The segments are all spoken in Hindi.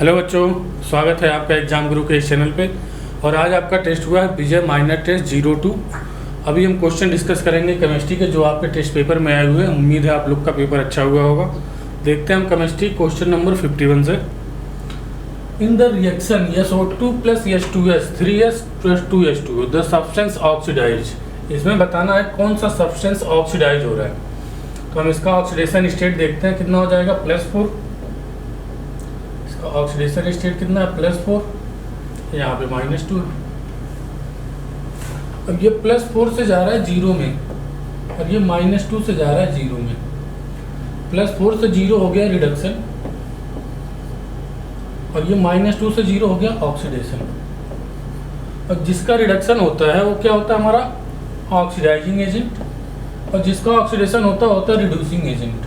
हेलो बच्चों, स्वागत है आपका एग्जाम गुरु के इस चैनल पे। और आज आपका टेस्ट हुआ है विजय माइनर टेस्ट 02। अभी हम क्वेश्चन डिस्कस करेंगे केमिस्ट्री के जो आपके टेस्ट पेपर में आए हुए हैं। उम्मीद है आप लोग का पेपर अच्छा हुआ होगा। देखते हैं हम केमिस्ट्री क्वेश्चन नंबर 51 से। In the reaction SO2 + H2S 3S + 2H2 the substance oxidise. इसमें बताना है कौन सा सब्सटेंस ऑक्सीडाइज हो रहा है। तो हम इसका ऑक्सीडेशन स्टेट देखते हैं कितना हो जाएगा, +4। ऑक्सीडेशन स्टेट कितना है, +4। यहाँ पे -2 है। अब ये +4 से जा रहा है 0 में और ये -2 से जा रहा है 0 में। +4 से 0 हो गया रिडक्शन और ये -2 से 0 हो गया ऑक्सीडेशन। और जिसका रिडक्शन होता है वो क्या होता है, हमारा ऑक्सीडाइजिंग एजेंट। और जिसका ऑक्सीडेशन होता है रिड्यूसिंग एजेंट।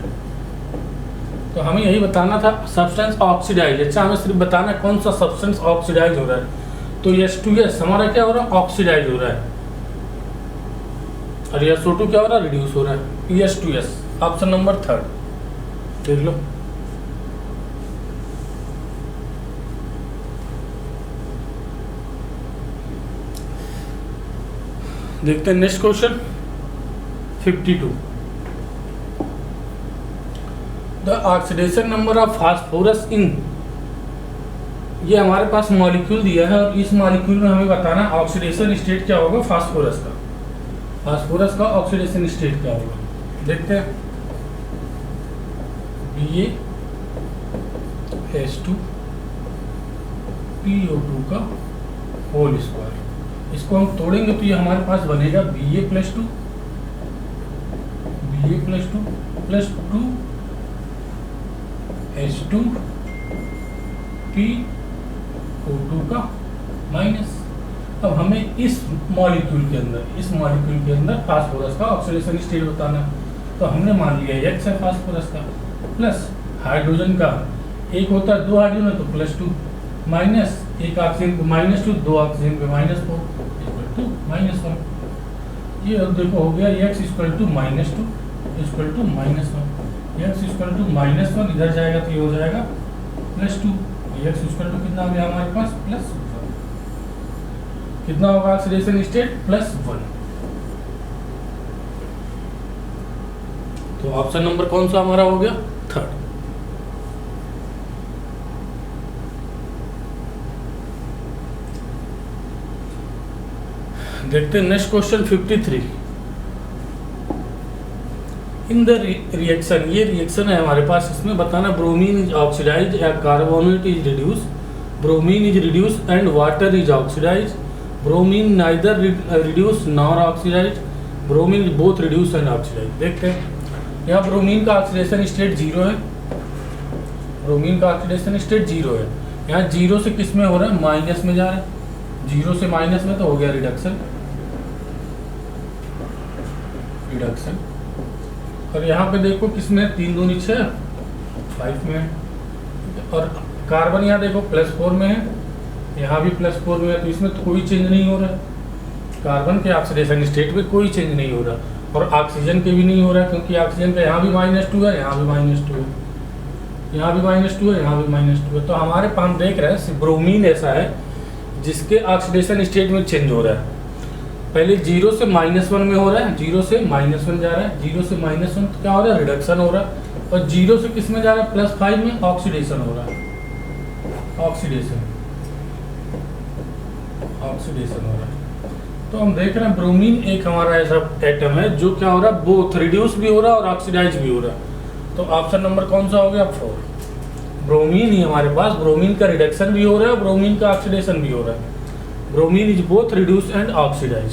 तो हमें यही बताना था सब्सटेंस ऑक्सीडाइज। अच्छा, हमें सिर्फ बताना है कौन सा सब्सटेंस ऑक्सीडाइज हो रहा है। तो H2S हमारा क्या हो रहा है, ऑक्सीडाइज हो रहा है। और SO2 क्या हो रहा है, रिड्यूस हो रहा है। H2S ऑप्शन नंबर 3 देख लो। देखते हैं next question 52। The oxidation number of phosphorus in. ये हमारे पास मॉलिक्यूल दिया है और इस मॉलिक्यूल में हमें बताना है ऑक्सीडेशन स्टेट क्या होगा फास्फोरस का। फास्फोरस का ऑक्सीडेशन स्टेट क्या होगा, देखते हैं। BaH2 PO2 का होल स्क्वायर। इसको हम तोड़ेंगे तो ये हमारे पास बनेगा Ba + 2 + 2 H2 PO2 का माइनस। अब हमें इस मॉलिक्यूल के अंदर फास्फोरस का ऑक्सीडेशन स्टेट बताना है। तो हमने मान लिया X है फास्फोरस का, प्लस हाइड्रोजन का एक होता है 2 हाइड्रोजन है तो +2 माइनस एक ऑक्सीजन पे -2 2 ऑक्सीजन पे -4 = -1। ये देखो हो गया X = -2 = -1। X = -1 इधर जाएगा तो ये हो जाएगा +2। X = कितना हो गया हमारे पास, +1। कितना होगा ऑक्सीडेशन स्टेट, +1। तो ऑप्शन नंबर कौन सा हमारा हो गया, 3rd। देखते हैं next question 53। In the reaction, ये रिएक्शन है हमारे पास। इसमें बताना ब्रोमीन इज ऑक्सीडाइज या carbonate is reduce. Bromine is reduce and water is oxidise. Bromine neither reduce nor oxidise. Bromine both reduce and oxidise. देखते हैं यहाँ ब्रोमीन का ऑक्सीडेशन स्टेट 0 है। ब्रोमीन का ऑक्सीडेशन स्टेट 0 है। यहाँ 0 से किस में हो रहा है, माइनस में जा रहा है। 0 से माइनस में तो हो गया रिडक्शन। और यहाँ पे देखो किसमें 3 दूनी 6 5 में है। और कार्बन यहाँ देखो +4 में है, यहाँ भी +4 में है। तो इसमें तो कोई चेंज नहीं हो रहा है। कार्बन के ऑक्सीडेशन स्टेट में कोई चेंज नहीं हो रहा और ऑक्सीजन के भी नहीं हो रहा, क्योंकि ऑक्सीजन का यहाँ भी -2 है, यहाँ भी -2 है, यहाँ भी -2 है, यहाँ भी -2 है। तो हमारे पास हम देख रहे हैं ब्रोमीन ऐसा है जिसके ऑक्सीडेशन स्टेट में चेंज हो रहा है। पहले 0 से -1 में हो रहा है, 0 से -1 जा रहा है। 0 से -1 तो क्या हो रहा है, रिडक्शन हो रहा है। और 0 से किस में जा रहा है, +5 में ऑक्सीडेशन हो रहा है। ऑक्सीडेशन हो रहा है। तो हम देख रहे हैं ब्रोमीन एक हमारा ऐसा एटम है जो क्या हो रहा है, बोथ रिड्यूस भी हो रहा है और ऑक्सीडाइज भी हो रहा है। तो ऑप्शन नंबर कौन सा हो गया, 4। ब्रोमीन ही हमारे पास, ब्रोमीन का रिडक्शन भी हो रहा है, ब्रोमीन का ऑक्सीडेशन भी हो रहा है। Bromine is both reduce and oxidise.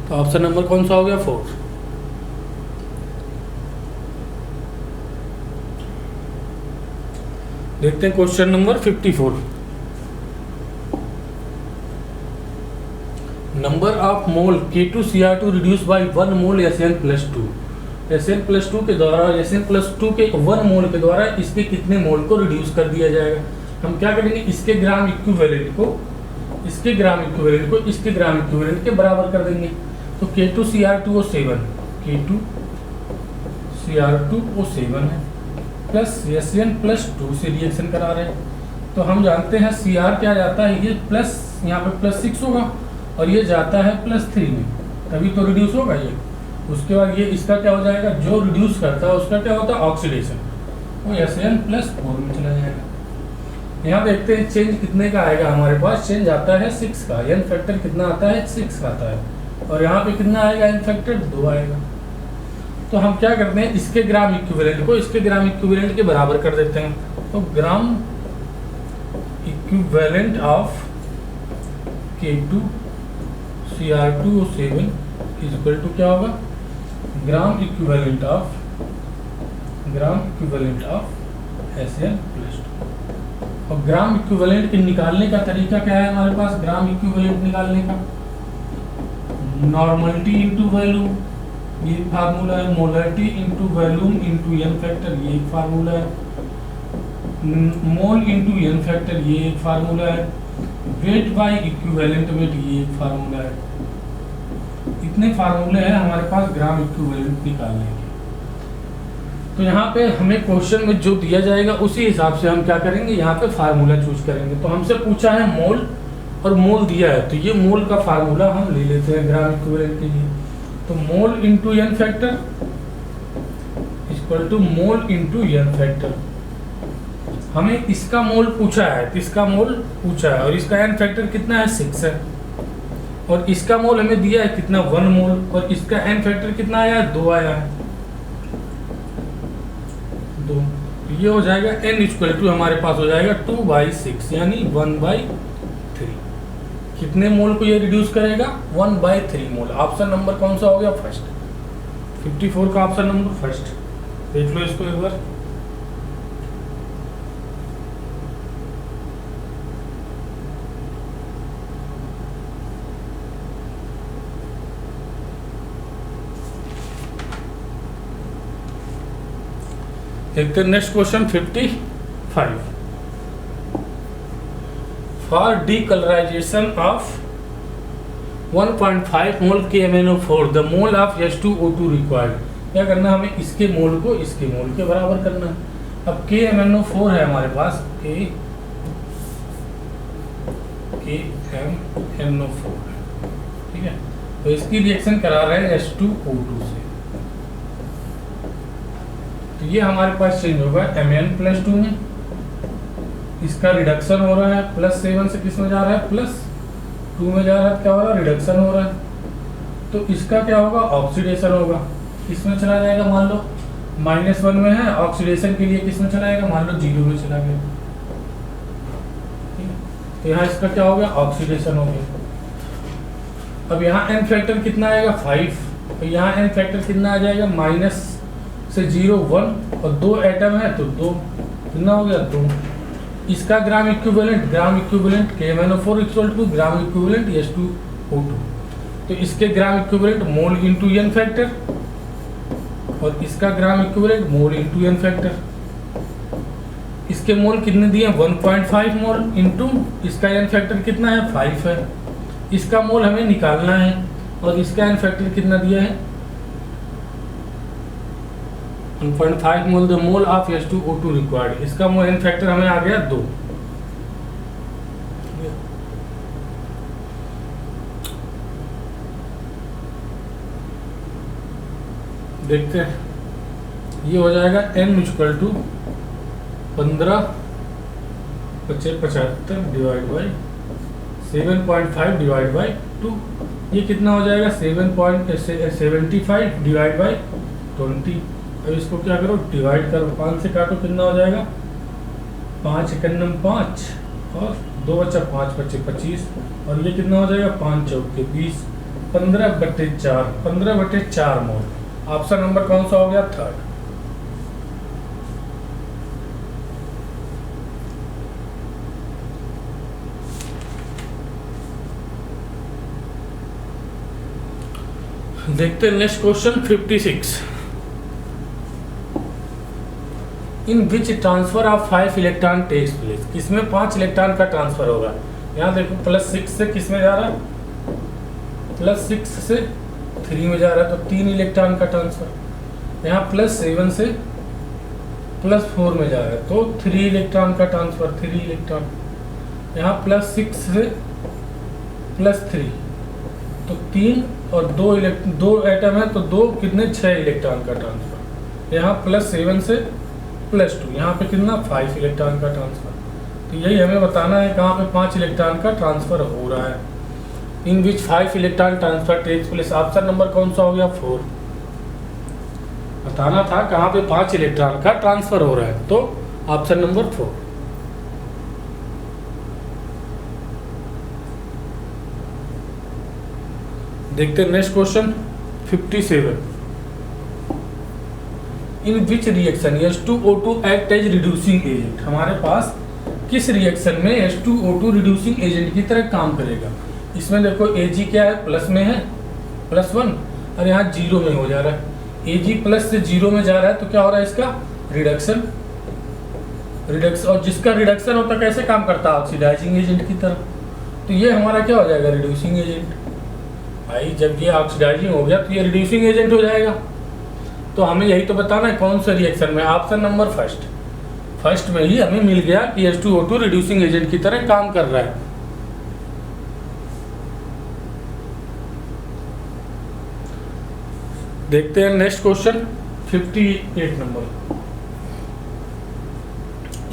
तो ऑप्शन नंबर कौन सा हो गया, 4। देखते हैं question number 54। Number of mole K2Cr2 reduce by 1 mole SN+2। SN+2 के द्वारा, SN+2 के 1 मोल के द्वारा इसके कितने मोल को रिड्यूस कर दिया जाएगा। हम क्या करेंगे, इसके ग्राम इक्विवेलेंट को इसके ग्राम इक्विवेलेंट के बराबर कर देंगे। तो K2Cr2O7 K2Cr2O7 है। प्लस Sn प्लस 2 से रिएक्शन करा रहे हैं। तो हम जानते हैं Cr क्या जाता है, ये प्लस यहाँ पे प्लस 6 होगा और ये जाता है प्लस 3 में, तभी तो रिड्यूस होगा ये। उसके बाद ये इसका क्या हो जाएगा, जो रिड्यूस करता है उसका क्या होता है ऑक्सीडेशन, वो Sn प्लस 4 में चला जाएगा। यहाँ देखते हैं चेंज कितने का आएगा, हमारे पास चेंज आता है 6 का, एन फैक्टर कितना आता है 6 का आता है, और यहाँ पे कितना आएगा एन फैक्टर 2 आएगा। तो हम क्या करते हैं, इसके ग्राम इक्विवेलेंट को इसके ग्राम इक्विवेलेंट के बराबर कर देते हैं। तो gram equivalent of K2 Cr2O7 is equal to क्या होगा, gram equivalent of Sn plus 2। और ग्राम इक्विवेलेंट के निकालने का तरीका क्या है हमारे पास, ग्राम इक्विवेलेंट निकालने का नॉर्मलिटी इंटू वैल्यूम, ये एक फार्मूला है, molarity into volume into N factor, ये एक फार्मूला है, मोल इंटू एन फैक्टर, ये एक फार्मूला है, वेट बाय इक्विवेलेंट वेट, ये एक फार्मूला है। इतने फार्मूले हैं हमारे पास ग्राम इक्विवेलेंट निकालने के। तो यहाँ पे हमें क्वेश्चन में जो दिया जाएगा उसी हिसाब से हम क्या करेंगे, यहाँ पे फार्मूला चूज करेंगे। तो हमसे पूछा है मोल और मोल दिया है, तो ये मोल का फार्मूला हम ले लेते हैं ग्राम इक्विवेलेंट के लिए। तो mole into N factor equal to mole into N factor. हमें इसका मोल पूछा है, किसका मोल पूछा है, और इसका एन फैक्टर कितना है 6 है, और इसका मोल हमें दिया है कितना 1 मोल, और इसका एन फैक्टर कितना आया है 2 आया है 2। तो ये हो जाएगा n इक्वल टू हमारे पास हो जाएगा 2/6 यानी 1/3। कितने मोल को ये रिड्यूस करेगा 1/3 मोल। ऑप्शन नंबर कौन सा हो गया, फर्स्ट, 54 का ऑप्शन नंबर फर्स्ट। देख लो इसको एक बार। देखते हैं next question 55। For decolourisation of 1.5 mole KMnO4 the mole of H2O2 required. क्या करना है, हमें इसके मोल को इसके मोल के बराबर करना है। अब KMnO4 है हमारे पास, KMnO4 ठीक है, तो इसकी रिएक्शन करा रहे हैं H2O2 से। तो ये हमारे पास चेंज होगा Mn+2 में, इसका रिडक्शन हो रहा है +7 से किस में जा रहा है +2 में जा रहा है, क्या हो रहा है रिडक्शन हो रहा है। तो इसका क्या होगा ऑक्सीडेशन होगा, किसमें चला जाएगा, मान लो -1 में है, ऑक्सीडेशन के लिए किसमें चला जाएगा, मान लो 0 में चला गया। ठीक है, तो यहाँ इसका क्या हो गया ऑक्सीडेशन हो गया। अब यहाँ एन फैक्टर कितना आएगा 5, तो यहाँ एन फैक्टर कितना आ जाएगा माइनस से 0 1 और 2 एटम है तो 2 कितना हो गया 2। इसका gram equivalent KMnO4 equal to gram equivalent H2O2। तो इसके gram equivalent mole into N factor, और इसका gram equivalent mole into N factor. इसके मोल कितने दिए 1.5 मोल इंटू इसका एन फैक्टर कितना है 5 है। इसका मोल हमें निकालना है, और इसका एन फैक्टर कितना दिया है 1.5 मोल the mole of H2O2 required. इसका मोल एन फैक्टर हमें आ गया 2। देखते हैं, ये हो जाएगा n equal to 15 75 divide by 7.5 divide by 2। ये कितना हो जाएगा 7.75 डिवाइड बाई 20। अब इसको क्या करो डिवाइड करो, 5 से काटो, कितना हो जाएगा 5 × 5 और 2 बचा 5 बचे 25, और ये कितना हो जाएगा 5 चौके 20, 15/4 15/4 मोल। ऑप्शन नंबर कौन सा हो गया थर्ड। देखते हैं next question 56। In which transfer of 5 electron takes place, किसमें 5 इलेक्ट्रॉन का ट्रांसफर होगा। यहाँ देखो +6 से किस में जा रहा है +6 से 3 में जा रहा है, तो 3 इलेक्ट्रॉन का ट्रांसफर। यहाँ +7 से +4 में जा रहा है तो 3 इलेक्ट्रॉन का ट्रांसफर, 3 इलेक्ट्रॉन। यहाँ +6 से +3 तो 3 और 2 एटम है तो 2 कितने 6 इलेक्ट्रॉन का ट्रांसफर। यहाँ +7 से +2 यहाँ पे कितना 5 इलेक्ट्रॉन का ट्रांसफर। तो यही हमें बताना है कहाँ पे 5 इलेक्ट्रॉन का ट्रांसफर हो रहा है। In which 5 electron transfer takes place. Option number कौन सा हो गया 4। बताना था कहाँ पे 5 इलेक्ट्रॉन का ट्रांसफर हो रहा है तो ऑप्शन नंबर 4। देखते हैं next question 57। In which reaction H2O2 act as reducing agent. हमारे पास किस रिएक्शन में H2O2 रिड्यूसिंग एजेंट की तरह काम करेगा। इसमें देखो Ag क्या है प्लस में है +1 और यहाँ 0 में हो जा रहा है। Ag प्लस से 0 में जा रहा है तो क्या हो रहा है इसका रिडक्शन। और जिसका रिडक्शन होता कैसे काम करता है ऑक्सीडाइजिंग एजेंट की तरह। तो ये हमारा क्या हो जाएगा रिड्यूसिंग एजेंट। भाई जब ये ऑक्सीडाइजिंग हो गया तो ये रिड्यूसिंग एजेंट हो जाएगा। तो हमें यही तो बताना है कौन से रिएक्शन में। ऑप्शन नंबर फर्स्ट में ही हमें मिल गया कि H2O2 रिड्यूसिंग एजेंट की तरह काम कर रहा है। देखते हैं next question 58 number.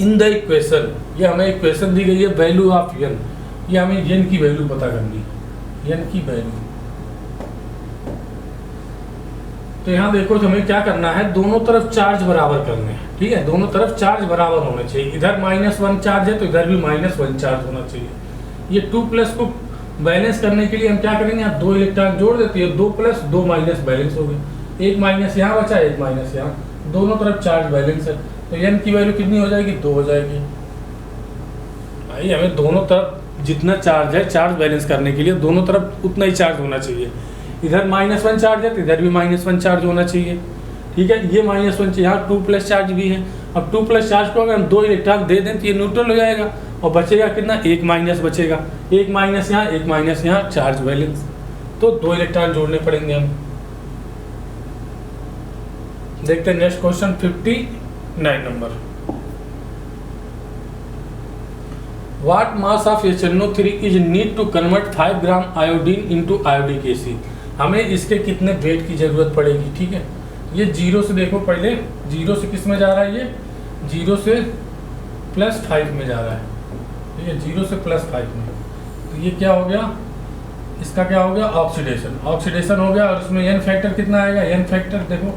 In the equation, ये हमें इक्वेशन दी गई है वैल्यू ऑफ n। ये हमें n की वैल्यू पता करनी है, n की वैल्यू। तो यहाँ देखो हमें क्या करना है, दोनों तरफ चार्ज बराबर करने हैं। ठीक है, दोनों तरफ चार्ज बराबर होना चाहिए। इधर -1 चार्ज है तो इधर भी -1 चार्ज होना चाहिए। ये 2+ को बैलेंस करने के लिए हम क्या करेंगे, यहाँ 2 इलेक्ट्रॉन जोड़ देते हैं, 2+ 2 माइनस बैलेंस हो गए। एक माइनस यहाँ बचा, एक माइनस यहाँ, दोनों तरफ चार्ज बैलेंस है तो n की वैल्यू कितनी हो जाएगी 2 हो जाएगी। भाई हमें दोनों तरफ जितना चार्ज है चार्ज बैलेंस करने के लिए दोनों तरफ उतना ही चार्ज होना चाहिए। इधर -1 चार्ज है तो इधर भी -1 चार्ज होना चाहिए। ठीक है, ये -1 यहाँ 2+ चार्ज भी है। अब 2+ चार्ज को अगर हम 2 इलेक्ट्रॉन दे दें तो ये न्यूट्रल हो जाएगा और बचेगा कितना, एक माइनस बचेगा। एक माइनस यहाँ, एक माइनस यहाँ, चार्ज बैलेंस। तो 2 इलेक्ट्रॉन जोड़ने पड़ेंगे हम। देखते हैं next question 59 number. What mass of HNO3 is need to convert 5 gram iodine into iodic acid. हमें इसके कितने वेट की जरूरत पड़ेगी। ठीक है, ये 0 से देखो, पहले 0 से किस में जा रहा है, ये 0 से +5 में जा रहा है। ठीक है, 0 से +5 में, तो ये क्या हो गया, इसका क्या हो गया ऑक्सीडेशन हो गया। और इसमें n फैक्टर कितना आएगा, n फैक्टर देखो,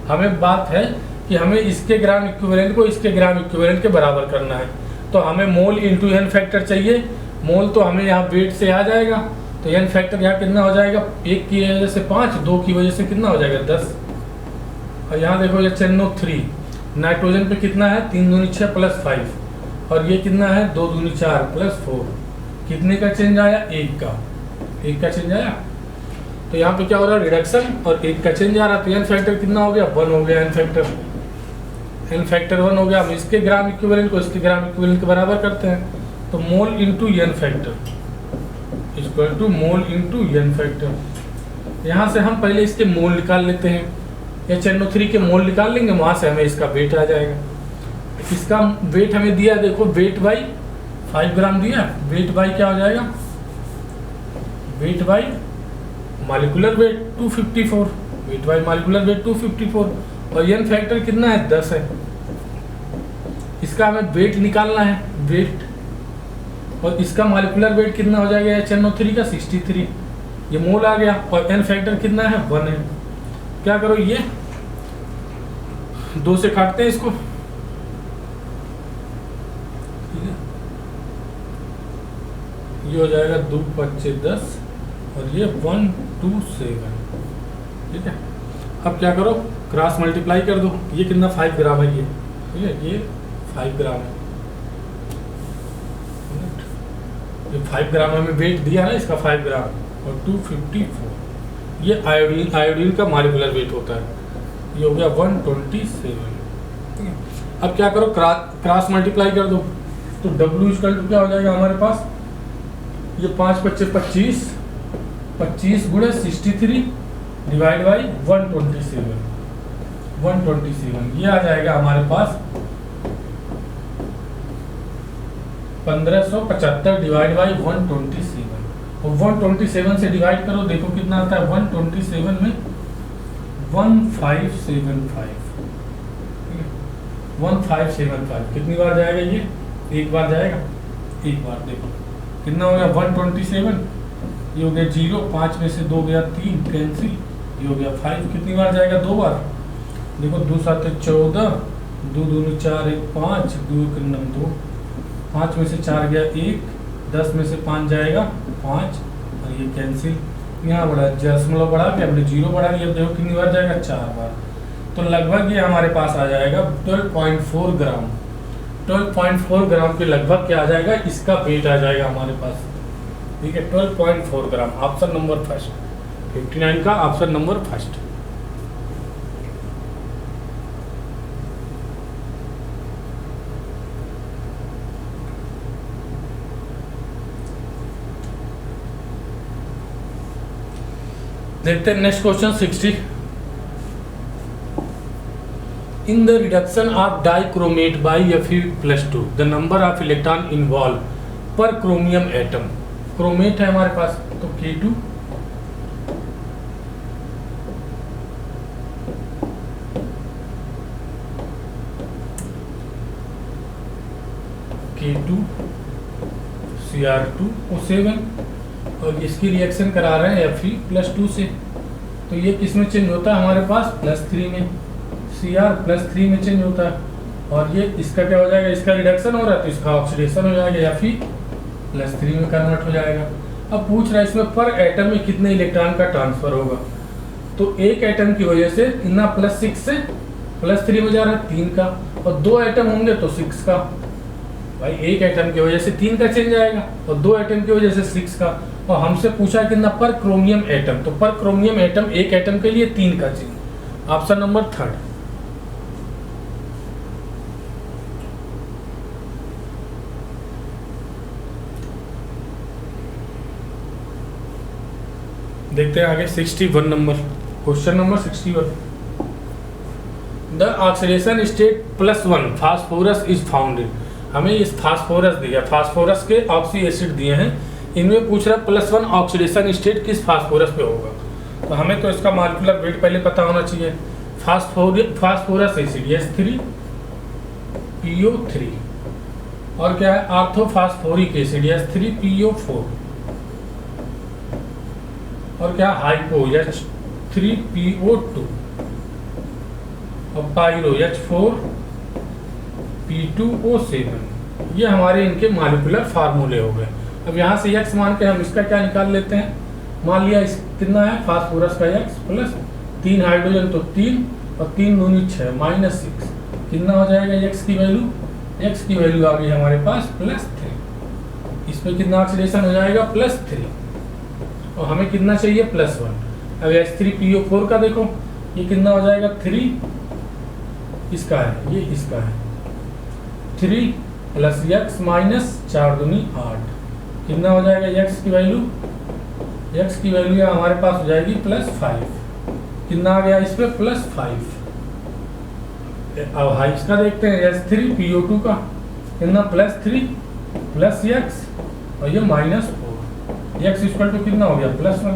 हमें बात है कि हमें इसके ग्राम इक्विवेलेंट को इसके ग्राम इक्विवेलेंट के बराबर करना है। तो हमें मोल इंटू n फैक्टर चाहिए। मोल तो हमें यहाँ वेट से आ जाएगा तो n फैक्टर यहाँ कितना हो जाएगा, 1 की वजह से 5, 2 की वजह से कितना हो जाएगा 10। और यहाँ देखो HNO3 नाइट्रोजन पे कितना है, 3 दूनी 6 +5 और ये कितना है 2 दूनी 4 +4। कितने का चेंज आया, 1 का चेंज आया। तो यहाँ पे क्या हो रहा है रिडक्शन और 1 का चेंज आ रहा है। तो n फैक्टर कितना हो गया 1 हो गया। n फैक्टर 1 हो गया। हम इसके ग्राम इक्विवेलेंट को इसके ग्राम इक्विवेलेंट के बराबर करते हैं तो mole into n factor equal to mole into n factor. यहाँ से हम पहले इसके मोल निकाल लेते हैं। HNO3 के मोल निकाल लेंगे, वहाँ से हमें इसका वेट आ जाएगा। इसका वेट हमें दिया, देखो वेट बाई 5 ग्राम दिया। वेट बाई क्या हो जाएगा, weight by molecular weight 254, weight by molecular weight 254 और n फैक्टर कितना है 10 है। इसका हमें वेट निकालना है, वेट, और इसका मॉलिक्यूलर वेट कितना हो जाएगा HNO3 का 63, ये मोल आ गया। और n फैक्टर कितना है 1 है। क्या करो, ये 2 से काटते हैं इसको, ये हो जाएगा 2 × 10 और ये 127। ठीक है, अब क्या करो क्रॉस मल्टीप्लाई कर दो। ये कितना 5 ग्राम है, ये ठीक है, ये 5 ग्राम है। ये 5 ग्राम हमें वेट दिया ना इसका 5 ग्राम और 254, ये आयोडीन का मॉलिक्यूलर वेट होता है। ये हो गया 127। ठीक है, अब क्या करो क्रॉस मल्टीप्लाई कर दो तो W = क्या हो जाएगा हमारे पास, ये 5 × 25, 25 × 63 डिवाइड बाई 127, ये आ जाएगा हमारे पास 1575 डिवाइड बाई 127, और 127 से डिवाइड करो, देखो कितना आता है 127 में 1575, 1575 कितनी बार जाएगा ये? एक बार जाएगा, एक बार। देखो कितना हो गया 127, ये हो गया 0, 5 में से 2 गया 3 कैंसिल, ये हो गया 5, कितनी बार जाएगा? 2 बार। देखो 2 7 14, 2 2 4 1 5, 2 1 9 2, 5 में से 4 गया 1, 10 में से 5 जाएगा 5, और ये कैंसिल, यहाँ बढ़ा दशमलव बढ़ा के हमने 0 बढ़ा दिया। देखो कितनी बार जाएगा? 4 बार। तो लगभग ये हमारे पास आ जाएगा 12.4 ग्राम। 12.4 ग्राम के लगभग क्या आ जाएगा? इसका वेट आ जाएगा हमारे पास, ठीक है, 12.4 ग्राम। ऑप्शन नंबर फर्स्ट, 59 का ऑप्शन नंबर फर्स्ट। देखते हैं next question 60। In the reduction of dichromate by Fe+2 the number of electron involve पर क्रोमियम एटम। क्रोमेट है हमारे पास, तो K2, Cr2O7, और इसकी रिएक्शन करा रहे हैं Fe+2 से, तो ये किस में चेंज होता है हमारे पास? +3 में, Cr+3 में चेंज होता है, और ये इसका क्या हो जाएगा? इसका रिडक्शन हो रहा है तो इसका ऑक्सीडेशन हो जाएगा, Fe+3 में कन्वर्ट हो जाएगा। अब पूछ रहा है इसमें पर एटम में कितने इलेक्ट्रॉन का ट्रांसफर होगा, तो एक एटम की वजह से कितना +6 से +3 में जा रहा है 3 का, और 2 एटम होंगे तो 6 का। भाई एक एटम की वजह से 3 का चेंज आएगा, और 2 एटम की वजह से 6 का, और हमसे पूछा कितना पर क्रोमियम एटम, तो पर क्रोमियम एटम एक एटम के लिए 3 का चेंज। Option number third. देखते हैं आगे 61 number, question number 61। The oxidation state +1 phosphorus is found in. हमें इस फास्फोरस दिया, फास्फोरस के ऑक्सी एसिड दिए हैं, इनमें पूछ रहा है +1 ऑक्सीडेशन स्टेट किस फास्फोरस पे होगा। तो हमें तो इसका मॉलिक्यूलर वेट पहले पता होना चाहिए। फास्फोरस एसिड H3PO3, और क्या है? ऑर्थोफॉस्फोरिक एसिड H3PO4, और क्या? हाइपो H3PO2, और पायरो H4P2O7। ये हमारे इनके मॉलिक्यूलर फार्मूले हो गए। अब यहाँ से X मान के हम इसका क्या निकाल लेते हैं। मान लिया इस कितना है फास्फोरस का X प्लस 3 हाइड्रोजन तो 3 और 3 दूनी 6 -6, कितना हो जाएगा X की वैल्यू? X की वैल्यू आ गई हमारे पास +3। इसमें कितना ऑक्सीडेशन हो जाएगा? +3, और हमें कितना चाहिए? +1। अब H3PO4 का देखो ये कितना हो जाएगा? 3 इसका है, ये इसका है 3 + X - 4 दूनी 8, कितना हो जाएगा X की वैल्यू? X की वैल्यू हमारे पास हो जाएगी +5। कितना आ गया इस पे? +5। अब हाई इसका देखते हैं H3PO2 का कितना? +3 + X और ये -4, X = कितना हो गया? +1।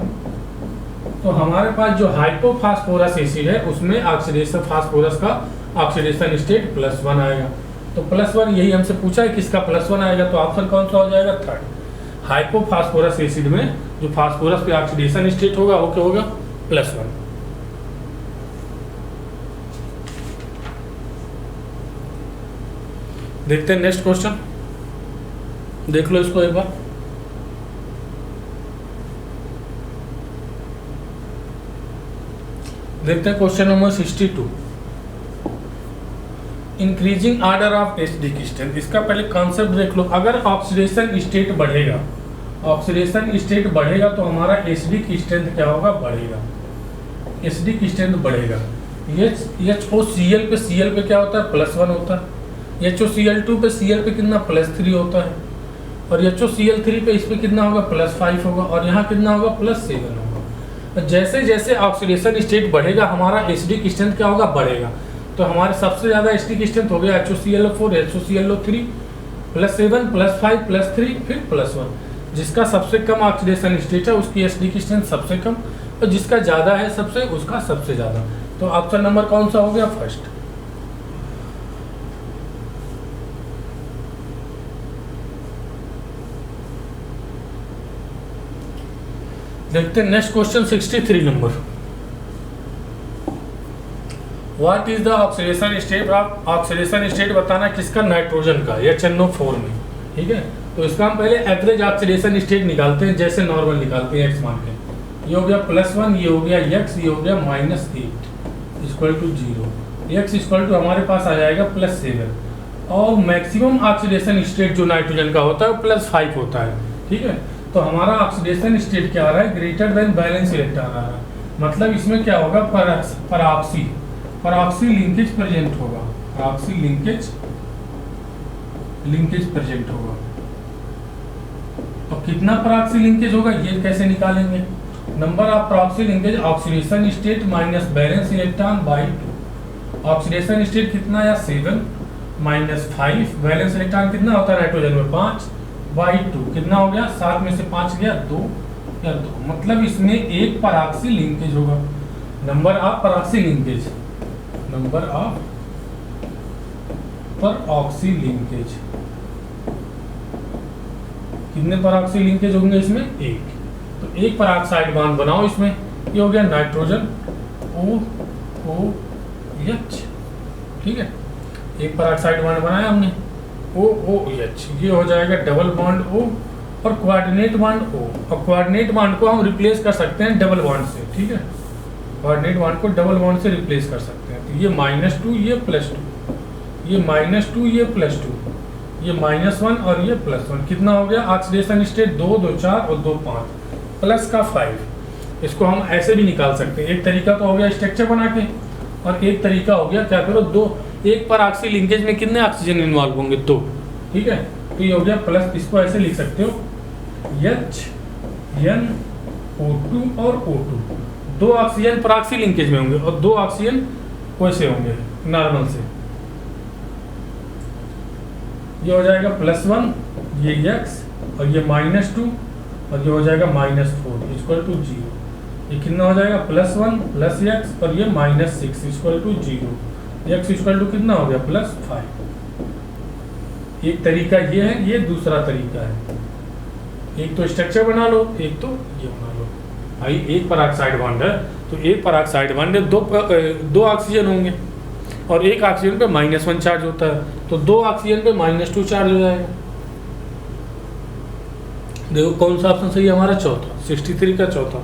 तो हमारे पास जो हाइपोफॉस्फोरस एसिड है उसमें ऑक्सीडेशन फास्फोरस का ऑक्सीडेशन स्टेट +1 आएगा। तो +1 यही हमसे पूछा है किसका +1 आएगा, तो ऑप्शन कौन सा हो जाएगा? थर्ड। हाइपोफॉस्फोरस एसिड में जो फास्फोरस पे ऑक्सीडेशन स्टेट होगा वो क्या होगा? +1। देखते हैं नेक्स्ट क्वेश्चन, देख लो इसको एक बार। देखते हैं question number 62। Increasing order of acidic strength. इसका पहले कॉन्सेप्ट देख लो। अगर ऑक्सीडेशन स्टेट बढ़ेगा, ऑक्सीडेशन स्टेट बढ़ेगा तो हमारा एसिडिक स्ट्रेंथ क्या होगा? बढ़ेगा। एसिडिक स्ट्रेंथ बढ़ेगा। HOCl पे Cl पे क्या होता है? +1 होता है। HOCl2 पे Cl पे कितना? +3 होता है। और HOCl3 पे इस पे कितना होगा? +5 होगा। और यहाँ कितना होगा? +7 होगा। जैसे जैसे ऑक्सीडेशन स्टेट बढ़ेगा हमारा एसिडिक स्ट्रेंथ क्या होगा? बढ़ेगा। तो हमारे सबसे ज़्यादा एसिडिक स्ट्रेंथ हो गया HOCl4, HOCl3, +7 +5 +3 फिर +1। जिसका सबसे कम ऑक्सीडेशन स्टेट है उसकी एसडी की स्ट्रेंथ सबसे कम, और जिसका ज़्यादा है सबसे उसका सबसे ज़्यादा। तो ऑप्शन नंबर कौन सा हो गया? फर्स्ट। देखते हैं next question 63 number. What is the oxidation state? आप ऑक्सीडेशन स्टेट बताना किसका? नाइट्रोजन का, HNO4 में। ठीक है, तो इसका हम पहले एवरेज ऑक्सीडेशन स्टेट निकालते हैं, जैसे नॉर्मल निकालते हैं एक्स मान के। ये हो गया +1, ये हो गया x, ये हो गया -8 equal to 0। x equal to हमारे पास आ जाएगा +7, और मैक्सिमम ऑक्सीडेशन स्टेट जो नाइट्रोजन का होता है +5 होता है। ठीक है, तो हमारा ऑक्सीडेशन स्टेट क्या आ रहा है? ग्रेटर देन बैलेंस इलेक्ट्रॉन आ रहा है। मतलब इसमें क्या होगा? परऑक्सी लिंकेज प्रेजेंट होगा, परऑक्सी लिंकेज प्रेजेंट होगा। तो कितना परऑक्सी लिंकेज होगा ये कैसे निकालेंगे? Number of परऑक्सी linkage oxidation state minus balance electron by 2। Oxidation state कितना है? 7 -5, बैलेंस इलेक्ट्रॉन कितना होता है नाइट्रोजन में? 5 बाई 2 कितना हो गया? 7 में से 5 गया 2 या 2। मतलब इसमें एक परऑक्सी लिंकेज होगा। Number of परऑक्सी linkage, number of परऑक्सी linkage, कितने परऑक्सी लिंकेज होंगे इसमें? एक। तो एक परऑक्साइड बॉन्ड बनाओ इसमें। ये हो गया नाइट्रोजन OOH। ठीक है, एक परऑक्साइड बॉन्ड बनाया हमने OOH। ये हो जाएगा डबल बॉन्ड O और कोऑर्डिनेट बॉन्ड O। और कोऑर्डिनेट बॉन्ड को हम रिप्लेस कर सकते हैं डबल बॉन्ड से। ठीक है, कोऑर्डिनेट बॉन्ड को डबल बॉन्ड से रिप्लेस कर सकते हैं। तो ये -2, ये +2, ये -2, ये +2, ये -1 और ये +1। कितना हो गया? ऑक्सीडेशन स्टेट 2 2 4 और 2 5 प्लस का 5। इसको हम ऐसे भी निकाल सकते हैं। एक तरीका तो हो गया स्ट्रक्चर बना के, और एक तरीका हो गया क्या करो, एक परऑक्सी लिंकेज में कितने ऑक्सीजन इन्वॉल्व होंगे? 2। ठीक है, तो ये हो गया प्लस। इसको ऐसे लिख सकते हो HNO2 और O2। 2 ऑक्सीजन परऑक्सी लिंकेज में होंगे और 2 ऑक्सीजन वैसे होंगे नॉर्मल से। ये हो जाएगा +1, ये x और ये -2 और ये हो जाएगा -4 इक्वल टू 0। ये कितना हो जाएगा? +1 + x और ये -6 equal to 0। x equal to कितना हो गया? +5। एक तरीका ये है, ये दूसरा तरीका है। एक तो स्ट्रक्चर बना लो, एक तो ये बना लो। भाई एक परऑक्साइड बॉन्ड है, तो एक परऑक्साइड बॉन्ड है, 2 ऑक्सीजन होंगे, और एक ऑक्सीजन पे -1 चार्ज होता है, तो 2 ऑक्सीजन पे -2 चार्ज हो जाएगा। देखो कौन सा ऑप्शन सही है हमारा? चौथा, 63 का चौथा।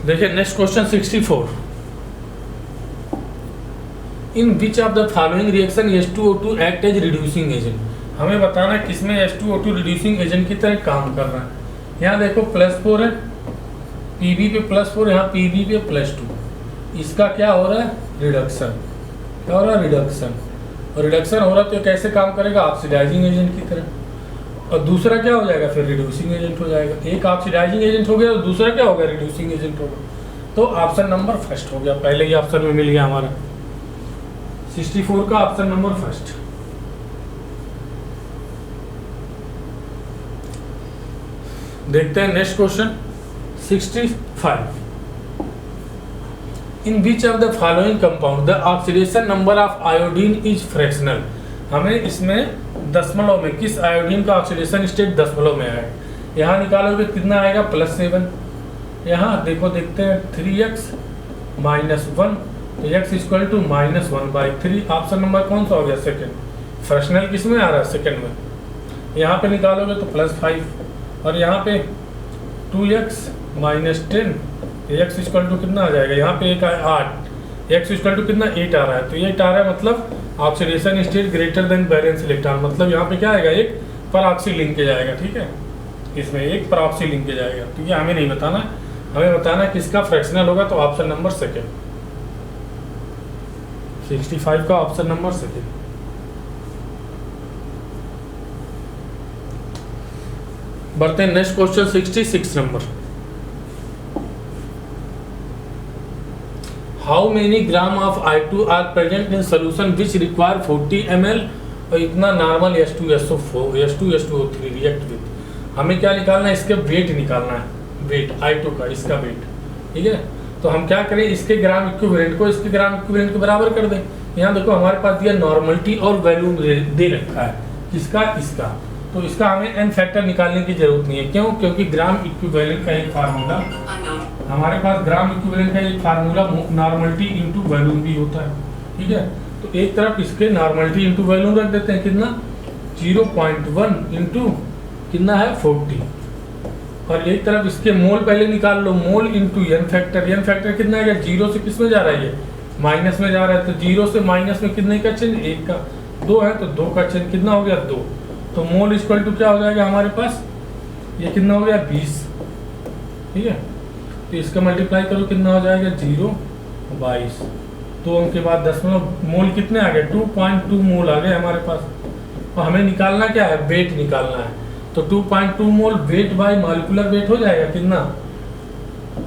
देखिए next question 64। In which of the following reaction H2O2 act as reducing agent? हमें बताना किसमें H2O2 रिड्यूसिंग एजेंट की तरह काम कर रहा है। यहाँ देखो +4 है, Pb पे +4, यहाँ Pb पे +2। इसका क्या हो रहा है? रिडक्शन। क्या हो रहा है? रिडक्शन। और रिडक्शन हो रहा है तो कैसे काम करेगा? ऑक्सीडाइजिंग एजेंट की तरह। और दूसरा क्या हो जाएगा? फिर रिड्यूसिंग एजेंट हो जाएगा। एक ऑक्सीडाइजिंग एजेंट हो गया और दूसरा क्या होगा? रिड्यूसिंग एजेंट होगा। तो ऑप्शन नंबर फर्स्ट हो गया, पहले ही ऑप्शन में मिल गया हमारा 64 का ऑप्शन नंबर फर्स्ट। देखते हैं next question 65। In which of the following compound the oxidation number of iodine is fractional? हमें इसमें दशमलव में किस आयोडीन का ऑक्सीडेशन स्टेट दशमलव में आएगा? यहाँ निकालोगे कितना आएगा? +7। यहाँ देखो देखते हैं 3x -1, तो x equal to -1/3। Option number कौन सा हो गया? सेकेंड। फ्रैक्शनल किस में आ रहा है? सेकेंड में। यहाँ पे निकालोगे तो +5, और यहाँ पे 2x -10, x इक्वल टू कितना आ जाएगा? यहाँ पे 8, x इक्वल टू कितना? 8 आ रहा है, तो 8 आ रहा है, मतलब oxidation state greater than balance electron. मतलब यहाँ पे क्या आएगा? एक परऑक्सी लिंकेज आएगा। ठीक है, इसमें एक परऑक्सी लिंकेज आएगा। तो ये हमें नहीं बताना, हमें बताना किसका फ्रैक्शनल होगा। तो ऑप्शन नंबर सेकेंड, 65 का ऑप्शन नंबर सेकेंड। बढ़ते हैं next question 66 number. How many gram of I2 are present in solution which require 40 ml और इतना नॉर्मल H2SO3 रिएक्ट विथ। हमें क्या निकालना है, इसके वेट निकालना है, वेट I2 का, इसका वेट, ठीक है। तो हम क्या करें, इसके ग्राम इक्विवेलेंट को इसके ग्राम इक्विवेलेंट के बराबर कर दें। यहाँ देखो हमारे पास दिया नॉर्मलिटी और वैल्यूम दे रखा है, किसका, इसका। तो इसका हमें n फैक्टर निकालने की जरूरत नहीं है, क्यों, क्योंकि ग्राम इक्विवेलेंट का एक फार्मूला, हमारे पास ग्राम इक्विवेलेंट का एक फार्मूला नॉर्मलिटी इंटू वैल्यूम भी होता है, ठीक है। तो एक तरफ इसके नॉर्मलिटी इंटू वैल्यूम रख देते हैं, कितना 0.1 इंटू कितना है 40, और एक तरफ इसके मोल पहले निकाल लो, मोल इंटू एन फैक्टर कितना है, 0 से किस में जा रहा है, ये माइनस में जा रहा है। तो 0 से माइनस में कितने का चिन्ह, 1 का, 2 है तो 2 का चिन्ह कितना हो गया, 2। तो मोल इक्वल टू क्या हो जाएगा हमारे पास, ये कितना हो गया 20, ठीक है। तो इसका मल्टीप्लाई करो, कितना हो जाएगा 0 22, 2 अंक के बाद दशमलव, मोल कितने आ गए 2.2 मोल आ गए हमारे पास। और हमें निकालना क्या है, वेट निकालना है। तो 2.2 मोल वेट बाय मॉलिक्यूलर वेट हो जाएगा कितना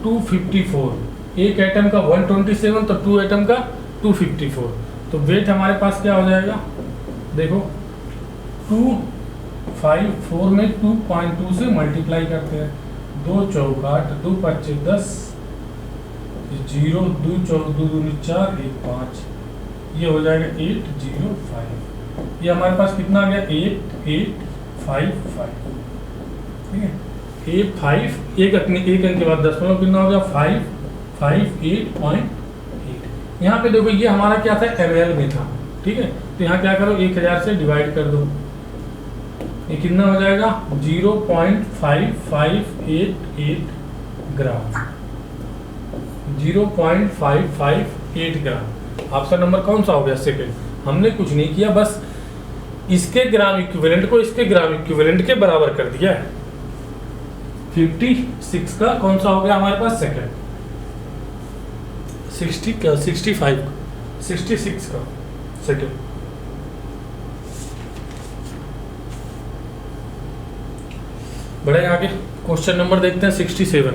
254, एक एटम का 127, तो 2 एटम का 254। तो वेट हमारे पास क्या हो जाएगा, देखो 254 में 2.2 से मल्टीप्लाई करते हैं, 2 चौका 8, 2 25 10, 0 2 4 2 4 1 5, ये हो जाएगा 805। ये हमारे पास कितना आ गया 8855, ठीक है। 85, एक अंक के बाद दशमलव कितना हो गया 558.8। यहाँ पे देखो ये हमारा क्या था, ml में था, ठीक है। तो यहाँ क्या करो, 1000 से डिवाइड कर दो, ये कितना हो जाएगा 0.5588 ग्राम, 0.558 ग्राम। ऑप्शन नंबर कौन सा हो गया, सेकंड। हमने कुछ नहीं किया, बस इसके ग्राम इक्विवेलेंट को इसके ग्राम इक्विवेलेंट के बराबर कर दिया है। 56 का कौन सा हो गया हमारे पास, सेकंड। 66 का सेकंड। बढ़े आगे, क्वेश्चन नंबर देखते हैं 67।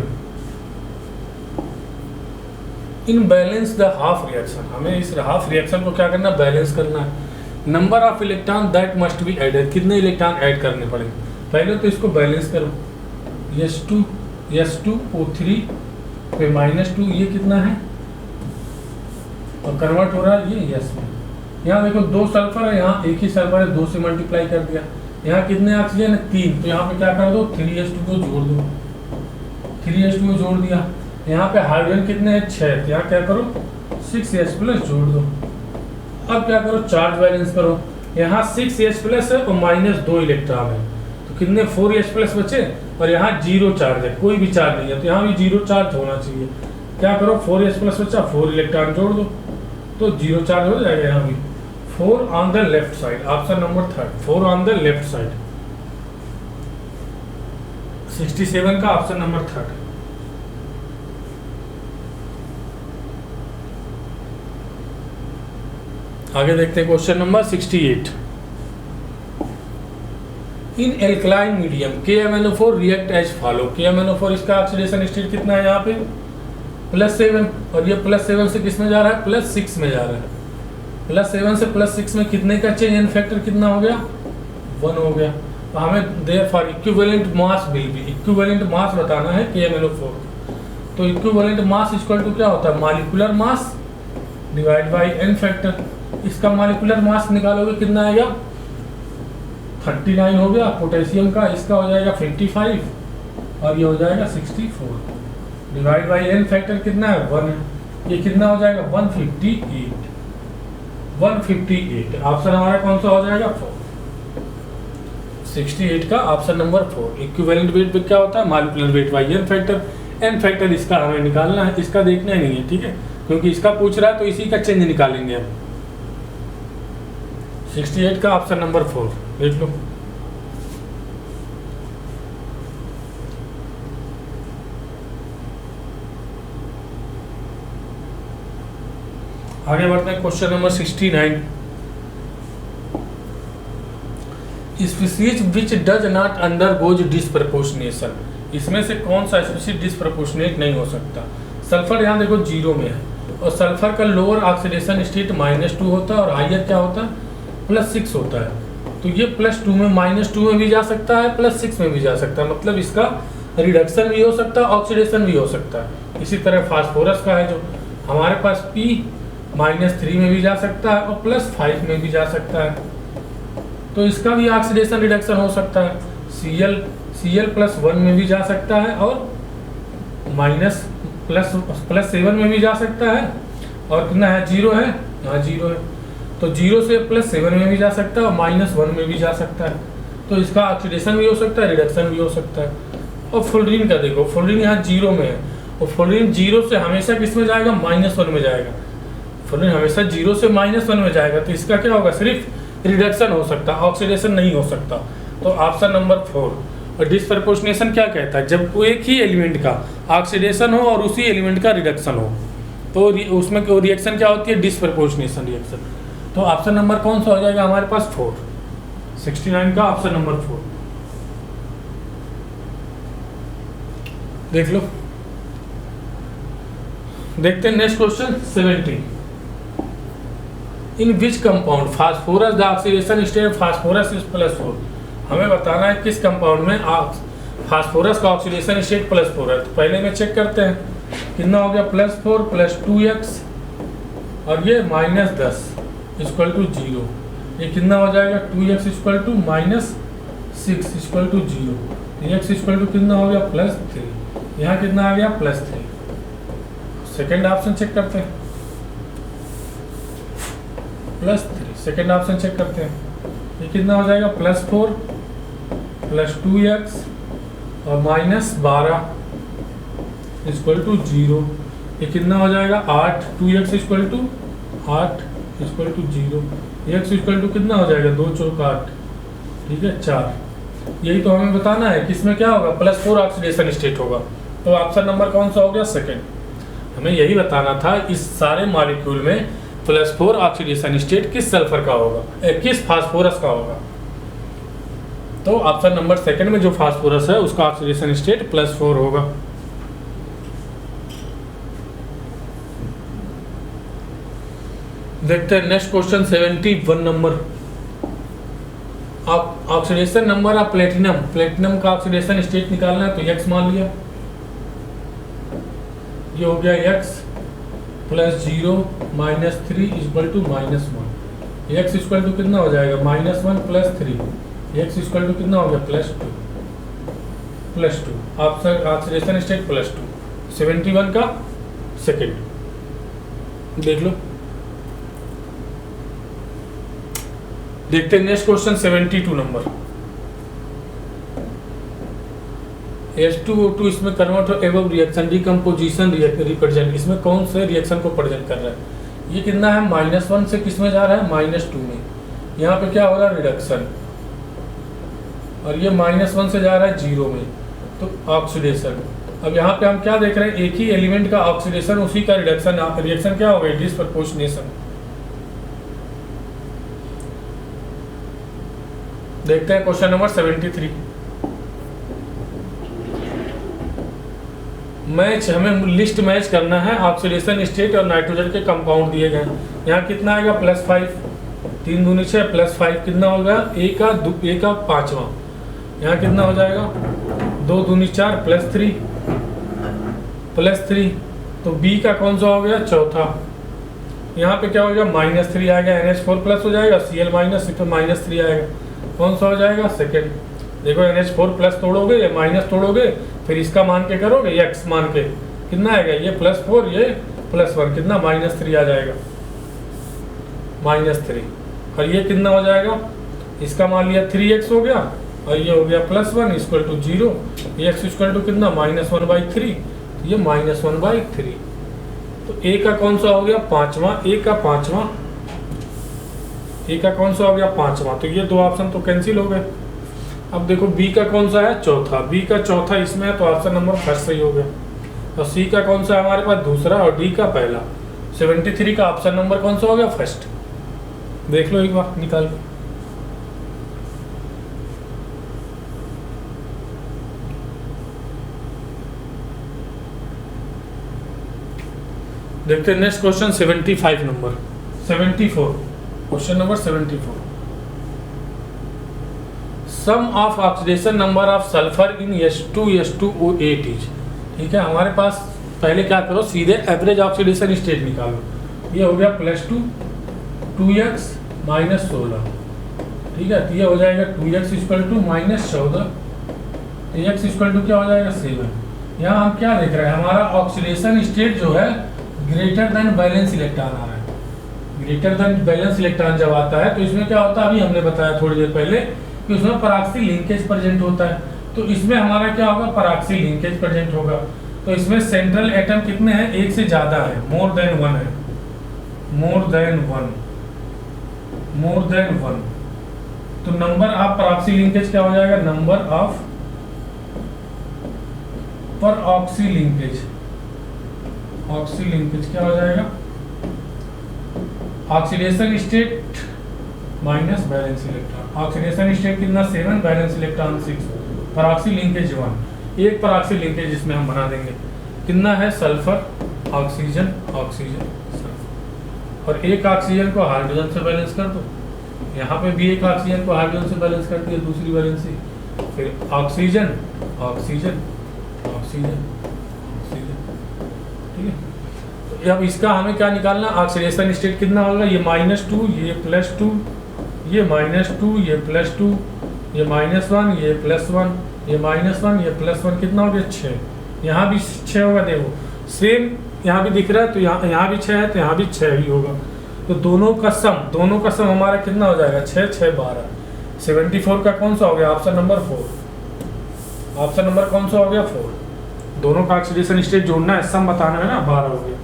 In balance the half reaction, हमें इस हाफ रिएक्शन को क्या करना, बैलेंस करना है। Number of electron that must be added, कितने इलेक्ट्रॉन ऐड करने पड़ेंगे। पहले तो इसको बैलेंस करो, S2O3 पे -2, ये कितना है, और कन्वर्ट हो रहा है ये S में। यहाँ देखो 2 सल्फर है, यहाँ एक ही सल्फर है, 2 से मल्टीप्लाई कर दिया। यहाँ कितने ऑक्सीजन है, 3, तो यहाँ पे क्या कर दो 3S2 को जोड़ दो, 3S2 को जोड़ दिया। यहाँ पे हाइड्रोजन कितने हैं 6, तो यहाँ क्या करो 6S प्लस जोड़ दो। अब क्या करो, चार्ज बैलेंस करो। यहाँ 6S प्लस है और -2 इलेक्ट्रॉन है, तो कितने 4S प्लस बचे, और यहाँ 0 चार्ज है, कोई भी चार्ज नहीं है, तो यहाँ भी 0 चार्ज होना चाहिए। क्या करो 4S प्लस बचा, 4 इलेक्ट्रॉन जोड़ दो, तो 0 चार्ज हो जाएगा। यहाँ भी 4 on the left side, option number 3, 4 on the left side. 67 का ऑप्शन नंबर 3। आगे देखते हैं question number 68। In alkaline medium KMnO4 react as follow. KMnO4 इसका ऑक्सीडेशन स्टेट कितना है यहाँ पे +7, और ये +7 से किस में जा रहा है, +6 में जा रहा है। +7 से +6 में कितने का चेंज इन फैक्टर कितना हो गया, 1 हो गया। तो हमें therefore equivalent mass will be, equivalent mass बताना है KMnO4। तो इक्विवेलेंट मास इक्वल टू क्या होता है, molecular mass divide by n factor. इसका मॉलिक्यूलर मास निकालोगे कितना आएगा 39 हो गया पोटेशियम का, इसका हो जाएगा 55 और ये हो जाएगा 64 डिवाइड बाई एन फैक्टर कितना है 1 है, ये कितना हो जाएगा 158। ऑप्शन हमारा कौन सा हो जाएगा 4, 68 का ऑप्शन नंबर 4। इक्विवेलेंट वेट क्या होता है, molecular weight by n factor इसका हमें निकालना है, इसका देखना ही नहीं है, ठीक है, क्योंकि इसका पूछ रहा है तो इसी का चेंज निकालेंगे हम। 68 का ऑप्शन नंबर 4 देख लो। आगे बढ़ते हैं question number 69। Species which does not undergoes disproportionation, इसमें से कौन सा स्पीशीज डिस्प्रपोर्शनेट नहीं हो सकता। सल्फर यहाँ देखो 0 में है, और सल्फर का लोअर ऑक्सीडेशन स्टेट -2 होता है और हाइयर क्या होता है +6 होता है। तो ये +2 में -2 में भी जा सकता है, +6 में भी जा सकता है, मतलब इसका रिडक्शन भी हो सकता है, ऑक्सीडेशन भी हो सकता है। इसी तरह फास्फोरस का है जो हमारे पास P -3 में भी जा सकता है और +5 में भी जा सकता है, तो इसका भी ऑक्सीडेशन रिडक्शन हो सकता है। Cl+1 में भी जा सकता है और +7 में भी जा सकता है, और कितना है 0 है, यहाँ 0 है, तो 0 से +7 में भी जा सकता है और -1 में भी जा सकता है, तो इसका ऑक्सीडेशन भी हो सकता है, रिडक्शन भी हो सकता है। और फ्लोरीन का देखो, फ्लोरीन यहाँ 0 में है और फ्लोरीन 0 से हमेशा किस में जाएगा -1 में जाएगा, फ्लोरीन हमेशा 0 से -1 में जाएगा, तो इसका क्या होगा सिर्फ रिडक्शन हो सकता है, ऑक्सीडेशन नहीं हो सकता। तो ऑप्शन नंबर 4। और डिस्प्रपोर्शनेशन क्या कहता है, जब एक ही एलिमेंट का ऑक्सीडेशन हो और उसी एलिमेंट का रिडक्शन हो, तो उसमें रिएक्शन क्या होती है, डिस्प्रपोर्शनेशन रिएक्शन। तो ऑप्शन नंबर कौन सा हो जाएगा हमारे पास 4, 69 का ऑप्शन नंबर 4। देख लो, देखते हैं next question 70। In which compound phosphorus the oxidation state phosphorus is +4। हमें बताना है किस कंपाउंड में फास्फोरस का ऑक्सीडेशन स्टेट +4 है। तो पहले में चेक करते हैं कितना हो गया, +4 + 2x और ये -10 = 0। ये कितना हो जाएगा 2x = -6 = 0। x कितना हो गया +3, यहाँ कितना आ गया +3। सेकेंड ऑप्शन चेक करते हैं, +3। सेकेंड ऑप्शन चेक करते हैं, ये कितना हो जाएगा +4 + 2x और -12 = 0। ये कितना हो जाएगा 8, 2x = 8 = 0। x कितना हो जाएगा 2 × 4 = 8, ठीक है 4। यही तो हमें बताना है कि इसमें क्या होगा +4 ऑक्सीडेशन स्टेट होगा। तो ऑप्शन नंबर कौन सा हो गया, सेकेंड। हमें यही बताना था इस सारे मॉलिक्यूल में +4 ऑक्सीडेशन स्टेट किस सल्फर का होगा, किस फास्फोरस का होगा। तो ऑप्शन नंबर सेकंड में जो फास्फोरस है उसका ऑक्सीडेशन स्टेट +4 होगा। देखते हैं next question 71 number. Oxidation number of platinum, platinum का ऑक्सीडेशन स्टेट निकालना है, तो x मान लिया, ये हो गया x +0 -3 = -1। x कितना हो जाएगा -1 + 3, x कितना हो गया +2 ऑक्सीडेशन स्टेट +2। 71 का सेकेंड देख लो। देखते हैं नेक्स्ट क्वेश्चन 72 नंबर। H2O2 इसमें कन्वर्ट एवं रिएक्शन डिकम्पोजिशन रिप्रेजेंट, इसमें कौन से रिएक्शन को प्रेजेंट कर रहा है। ये कितना है -1 से किस में जा रहा है -2 में, यहाँ पे क्या हो रहा है रिडक्शन, और ये -1 से जा रहा है 0 में, तो ऑक्सीडेशन। अब यहाँ पे हम क्या देख रहे हैं, एक ही एलिमेंट का ऑक्सीडेशन उसी का रिडक्शन, रिएक्शन क्या हो गई डिस्प्रपोर्शनेशन। देखते हैं क्वेश्चन नंबर 73। मैच, हमें लिस्ट मैच करना है ऑक्सीडेशन स्टेट और नाइट्रोजन के कंपाउंड दिए गए। यहाँ कितना आएगा +5, 3 दूनी 6 +5 कितना होगा a का 5वां, यहाँ कितना हो जाएगा 2 दूनी 4 +3 तो b का कौन सा हो गया चौथा। यहाँ पे क्या हो जाएगा -3 आएगा, NH4+ हो जाएगा, Cl- -3 आएगा, कौन सा हो जाएगा सेकेंड। देखो NH4+ तोड़ोगे या माइनस तोड़ोगे, फिर इसका मान के करोगे x मान के कितना आएगा, ये +4 ये +1 कितना -3 आ जाएगा, -3। और ये कितना हो जाएगा, इसका मान लिया 3x हो गया और ये हो गया +1 = 0। x कितना -1/3, तो ये -1/3। तो a का कौन सा हो गया पाँचवा, a का कौन सा हो गया पाँचवा, तो ये दो ऑप्शन तो कैंसिल हो गए। अब देखो b का कौन सा है चौथा, b का चौथा इसमें है तो ऑप्शन नंबर फर्स्ट सही हो गया। और c का कौन सा है हमारे पास दूसरा और d का पहला। 73 का ऑप्शन नंबर कौन सा हो गया फर्स्ट। देख लो एक बार निकाल के। देखते हैं next question 75 number 74, question number 74। Sum of oxidation number of sulphur in H2SO8 is. ठीक है, हमारे पास पहले क्या करो, सीधे एवरेज ऑक्सीडेशन स्टेट निकालो। ये हो गया +2 2x -16। ठीक है, तो ये हो जाएगा 2x -14, x क्या हो जाएगा 7। यहाँ हम क्या देख रहे हैं, हमारा ऑक्सीडेशन स्टेट जो है ग्रेटर देन बैलेंस इलेक्ट्रॉन आ रहा है। ग्रेटर देन बैलेंस इलेक्ट्रॉन जब आता है तो इसमें क्या होता है, अभी हमने बताया थोड़ी देर पहले कि उसमें पराक्सी लिंकेज प्रेजेंट होता है। तो इसमें हमारा क्या होगा, पराक्सी लिंकेज प्रेजेंट होगा। तो इसमें सेंट्रल एटम कितने हैं, एक से ज्यादा है, मोर देन वन है, मोर देन वन। तो नंबर ऑफ पराक्सी लिंकेज क्या हो जाएगा, नंबर ऑफ पर ऑक्सी लिंकेज क्या हो जाएगा, oxidation state minus balance electron. Oxidation state कितना 7, बैलेंस इलेक्ट्रॉन 6, पराक्सी लिंकेज 1। एक पराक्सी लिंकेज इसमें हम बना देंगे, कितना है, सल्फर ऑक्सीजन सल्फर। और एक ऑक्सीजन को हाइड्रोजन से बैलेंस कर दो, यहाँ पे भी एक ऑक्सीजन को हाइड्रोजन से बैलेंस करती है, दूसरी वैलेंसी। फिर ऑक्सीजन ठीक है। तो अब इसका हमें क्या निकालना, ऑक्सीडेशन स्टेट कितना होगा, ये -2, ये +2, ये -2, ये +2, ये -1, ये +1, ये -1, ये +1, कितना हो गया 6। यहाँ भी 6 होगा, देखो सेम यहाँ भी दिख रहा है, तो यहाँ भी 6 है, तो यहाँ भी 6 ही होगा। तो दोनों का सम हमारा कितना हो जाएगा, 6 6 12। 74 का कौन सा हो गया, ऑप्शन नंबर 4। ऑप्शन नंबर कौन सा हो गया, 4। दोनों का ऑक्सीडेशन स्टेट जोड़ना है, सम बताना है ना, 12 हो गया।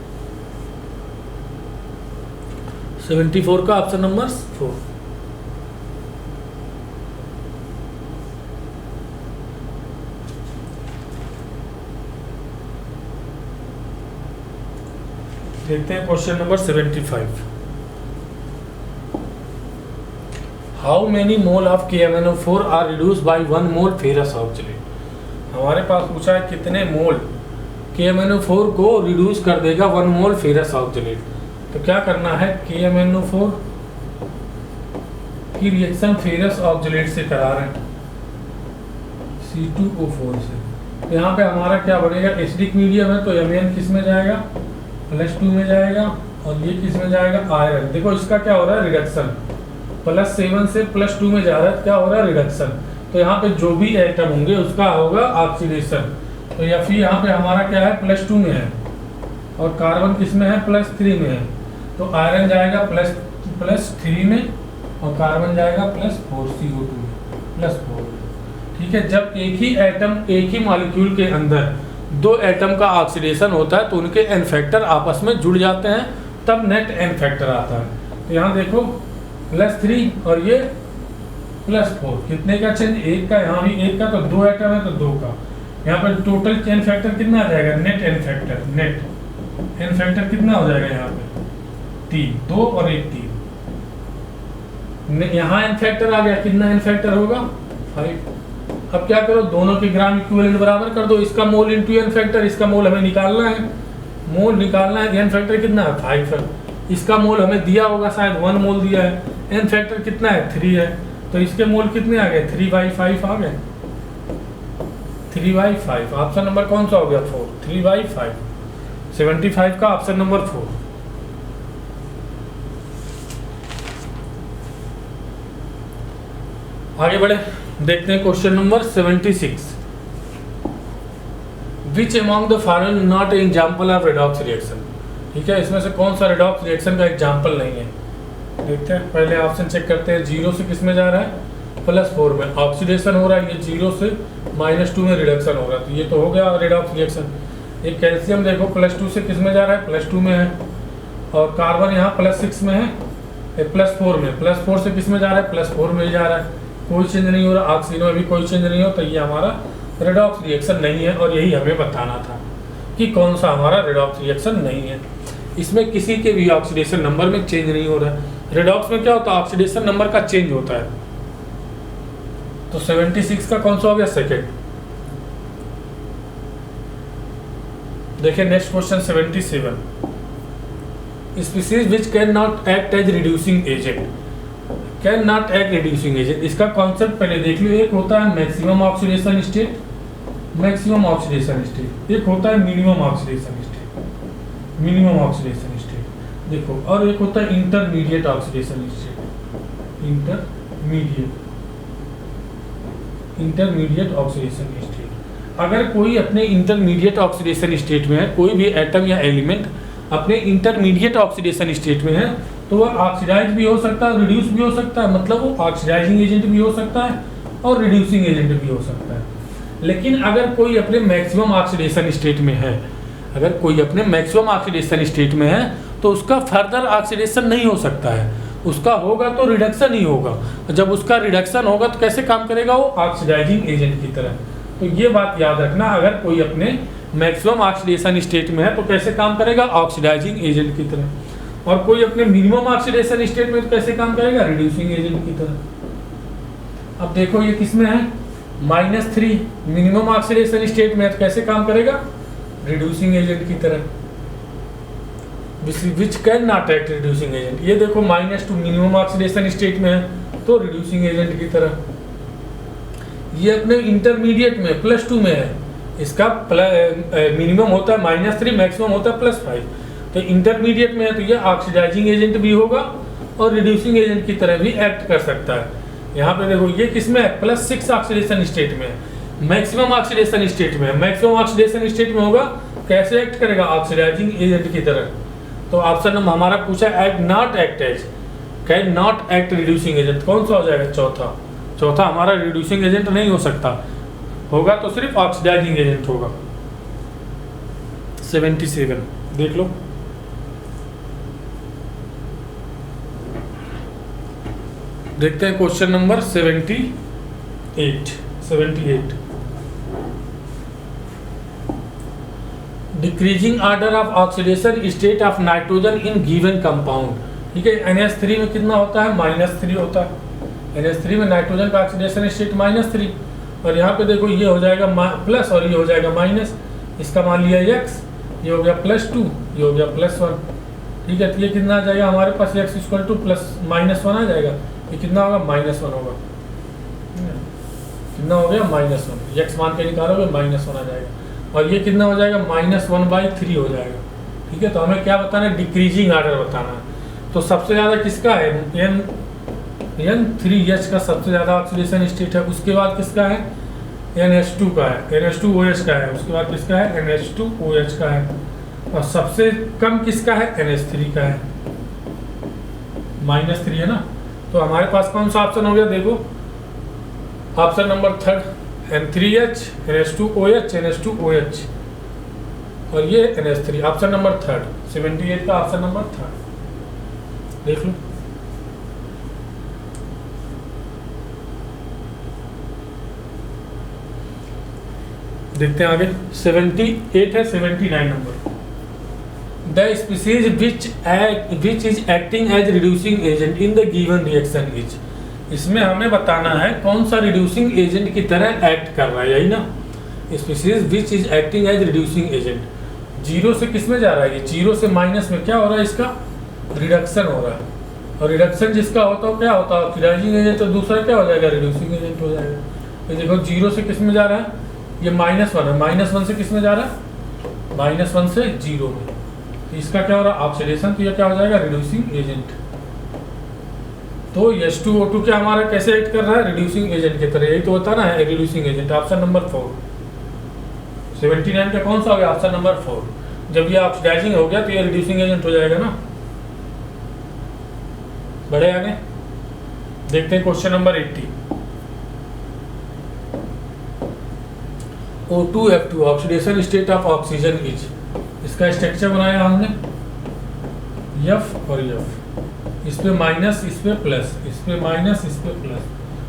74 का ऑप्शन नंबर 4। देखते हैं question number 75। How many mole of KMnO4 are reduce by 1 mole ferrous oxidate. हमारे पास पूछा है कितने मोल KMnO4 को रिड्यूस कर देगा 1 मोल फेरस ऑक्सीडेट। तो क्या करना है, KMnO4 की रिएक्शन फेरस ऑक्सीडेट से करा रहे हैं, C2O4 से। तो यहाँ पे हमारा क्या बनेगा, एसिडिक मीडियम है तो Mn किस में जाएगा, +2 में जाएगा, और ये किस में जाएगा, आयरन। देखो इसका क्या हो रहा है, रिडक्शन, +7 से +2 में जा रहा है, क्या हो रहा है, रिडक्शन। तो यहाँ पे जो भी एटम होंगे उसका होगा ऑक्सीडेशन। तो या फिर यहाँ पे हमारा क्या है, +2 में है, और कार्बन किस में है, +3 में है। तो आयरन जाएगा +3 में, और कार्बन जाएगा +4 CO2 में, +4। ठीक है, जब एक ही एटम, एक ही मॉलिक्यूल के अंदर 2 एटम का ऑक्सीडेशन होता है तो उनके एन फैक्टर आपस में जुड़ जाते हैं, तब नेट एन फैक्टर आता है। तो यहाँ देखो +3 और ये +4, कितने का चेंज, 1 का, यहाँ भी 1 का, तो 2 एटम है तो 2 का। यहाँ पर टोटल एन फैक्टर कितना आ जाएगा, नेट एन फैक्टर कितना हो जाएगा, यहाँ पे 3, 2 और 1 3। यहाँ एन फैक्टर आ गया, कितना एन फैक्टर होगा, 5। अब क्या करो, दोनों के ग्राम इक्विवेलेंट बराबर कर दो, इसका मोल इंटू एन फैक्टर, इसका मोल हमें निकालना है, एन फैक्टर कितना है, 5 है। इसका मोल हमें दिया होगा शायद 1 मोल दिया है, एन फैक्टर कितना है, 3 है। तो इसके मोल कितने आ गए, 3/5 आ गए, 3/5। ऑप्शन नंबर कौन सा हो गया, 4, 3/5। 75 का ऑप्शन नंबर 4। आगे बढ़े, देखते हैं question number 76। Which among the following not example of redox reaction. ठीक है, इसमें से कौन सा रेडॉक्स रिएक्शन का एग्जाम्पल नहीं है, देखते हैं। पहले ऑप्शन चेक करते हैं, 0 से किस में जा रहा है, +4 में ऑक्सीडेशन हो रहा है, ये 0 से -2 में रिडक्शन हो रहा है, तो ये तो हो गया रेडॉक्स रिएक्शन। एक कैल्शियम देखो +2 से किस में जा रहा है, +2 में है, और कार्बन यहाँ +6 में है, +4 में, +4 से किस में जा रहा है, +4 में जा रहा है, कोई चेंज नहीं हो रहा। ऑक्सीजन में भी कोई चेंज नहीं हो, तो ये हमारा रेडॉक्स रिएक्शन नहीं है, और यही हमें बताना था कि कौन सा हमारा रेडॉक्स रिएक्शन नहीं है। इसमें किसी के भी ऑक्सीडेशन नंबर में चेंज नहीं हो रहा है। रेडॉक्स में क्या होता है, ऑक्सीडेशन नंबर का चेंज होता है। तो 76 का कौन सा हो गया, सेकेंड। देखिए next question 77। Species which can not act as reducing agent, can not act reducing agent, इसका कॉन्सेप्ट पहले देख लो। एक होता है maximum oxidation state, maximum oxidation state, एक होता है minimum oxidation state, minimum oxidation state देखो, और एक होता है intermediate oxidation state, intermediate oxidation state. अगर कोई अपने इंटरमीडिएट ऑक्सीडेशन स्टेट में है, कोई भी एटम या एलिमेंट अपने इंटरमीडिएट ऑक्सीडेशन स्टेट में है, तो वह ऑक्सीडाइज भी हो सकता है, रिड्यूस भी हो सकता है, मतलब वो ऑक्सीडाइजिंग एजेंट भी हो सकता है और रिड्यूसिंग एजेंट भी हो सकता है। लेकिन अगर कोई अपने मैक्सिमम ऑक्सीडेशन स्टेट में है, अगर कोई अपने मैक्सिमम ऑक्सीडेशन स्टेट में है, तो उसका फर्दर ऑक्सीडेशन नहीं हो सकता है, उसका होगा तो रिडक्शन ही होगा। जब उसका रिडक्शन होगा तो कैसे काम करेगा, वो ऑक्सीडाइजिंग एजेंट की तरह। तो ये बात याद रखना, अगर कोई अपने मैक्सिमम ऑक्सीडेशन स्टेट में है तो कैसे काम करेगा, ऑक्सीडाइजिंग एजेंट की तरह, और कोई अपने मिनिमम ऑक्सीडेशन स्टेट में तो कैसे काम करेगा, रिड्यूसिंग एजेंट की तरह। अब देखो ये किसमें है, -3 मिनिमम ऑक्सीडेशन स्टेट में है तो कैसे काम करेगा, रिड्यूसिंग एजेंट की तरह, विच can not act reducing agent. ये देखो -2 मिनिमम ऑक्सीडेशन स्टेट में है तो रिड्यूसिंग एजेंट की तरह। ये अपने इंटरमीडिएट में +2 में है, इसका मिनिमम होता है -3, मैक्सिमम होता है +5, तो इंटरमीडिएट में है तो ये ऑक्सीडाइजिंग एजेंट भी होगा और रिड्यूसिंग एजेंट की तरह भी एक्ट कर सकता है। यहाँ पे देखो ये किसमें है, +6 ऑक्सीडेशन स्टेट में है, मैक्सिमम ऑक्सीडेशन स्टेट में है, मैक्सिमम ऑक्सीडेशन स्टेट में होगा कैसे एक्ट करेगा, ऑक्सीडाइजिंग एजेंट की तरह। तो ऑप्शन नंबर हमारा पूछा act not act as, can not act reducing agent, कौन सा हो जाएगा, चौथा हमारा रिड्यूसिंग एजेंट नहीं हो सकता, होगा तो सिर्फ ऑक्सीडाइजिंग एजेंट होगा। 77 देख लो, देखते हैं question number 78। Decreasing order of oxidation state of nitrogen in given compound. ठीक है, NH3 में कितना होता है, -3 होता है। NH3 में नाइट्रोजन का ऑक्सीडेशन स्टेट -3, और यहाँ पे देखो ये हो जाएगा प्लस और ये हो जाएगा माइनस, इसका मान लिया x, ये हो गया +2, ये हो गया +1। ठीक है, तो ये कितना आ जाएगा हमारे पास, x = -1 आ जाएगा, ये कितना होगा, -1 होगा, कितना हो गया, -1, x मान के निकालोगे -1 आ जाएगा, और ये कितना हो जाएगा, -1/3 हो जाएगा। ठीक है, तो हमें क्या बताना है, डिक्रीजिंग ऑर्डर बताना है। तो सबसे ज़्यादा किसका है, N3H का सबसे ज़्यादा ऑक्सीडेशन स्टेट है, उसके बाद किसका है, NH2 का है, NH2OH का है, उसके बाद किसका है, NH2OH का है, और सबसे कम किसका है, NH3 का है, -3 है ना। तो हमारे पास कौन सा ऑप्शन हो गया, देखो option number 3, N3H, NH2OH, NH2OH, और ये NH3, ऑप्शन नंबर 3, 78 का ऑप्शन नंबर 3 देख लो। देखते हैं आगे, 78 है, 79 number. The species which is acting as reducing agent in the given reaction is. इसमें हमें बताना है कौन सा रिड्यूसिंग एजेंट की तरह एक्ट कर रहा है, यही ना। Species which is acting as reducing agent, 0 से किस में जा रहा है, ये 0 से माइनस में क्या हो रहा है, इसका रिडक्शन हो रहा है, और रिडक्शन जिसका होता है क्या होता है, ऑक्सीडाइजिंग एजेंट, तो दूसरा क्या हो जाएगा, रिड्यूसिंग एजेंट हो जाएगा। तो देखो 0 से किस में जा रहा है, ये -1 है, -1 से किस में जा रहा है, -1 से 0 में, तो इसका क्या हो रहा है, ऑक्सीडेशन, तो ये क्या हो जाएगा, रिड्यूसिंग एजेंट। तो H2O2 क्या हमारा कैसे एक्ट कर रहा है, रिड्यूसिंग एजेंट की तरह, यही तो होता है ना, रिड्यूसिंग एजेंट, ऑप्शन नंबर 4। 79 का कौन सा हो गया, ऑप्शन नंबर 4। जब ये ऑक्सीडाइजिंग हो गया तो ये रिड्यूसिंग एजेंट हो जाएगा ना। बढ़े आगे, देखते हैं question number 80। O2F2 oxidation state of oxygen is, इसका स्ट्रक्चर बनाया हमने F और F, इस पे माइनस, इस पे प्लस, इस पे माइनस, इस पे प्लस,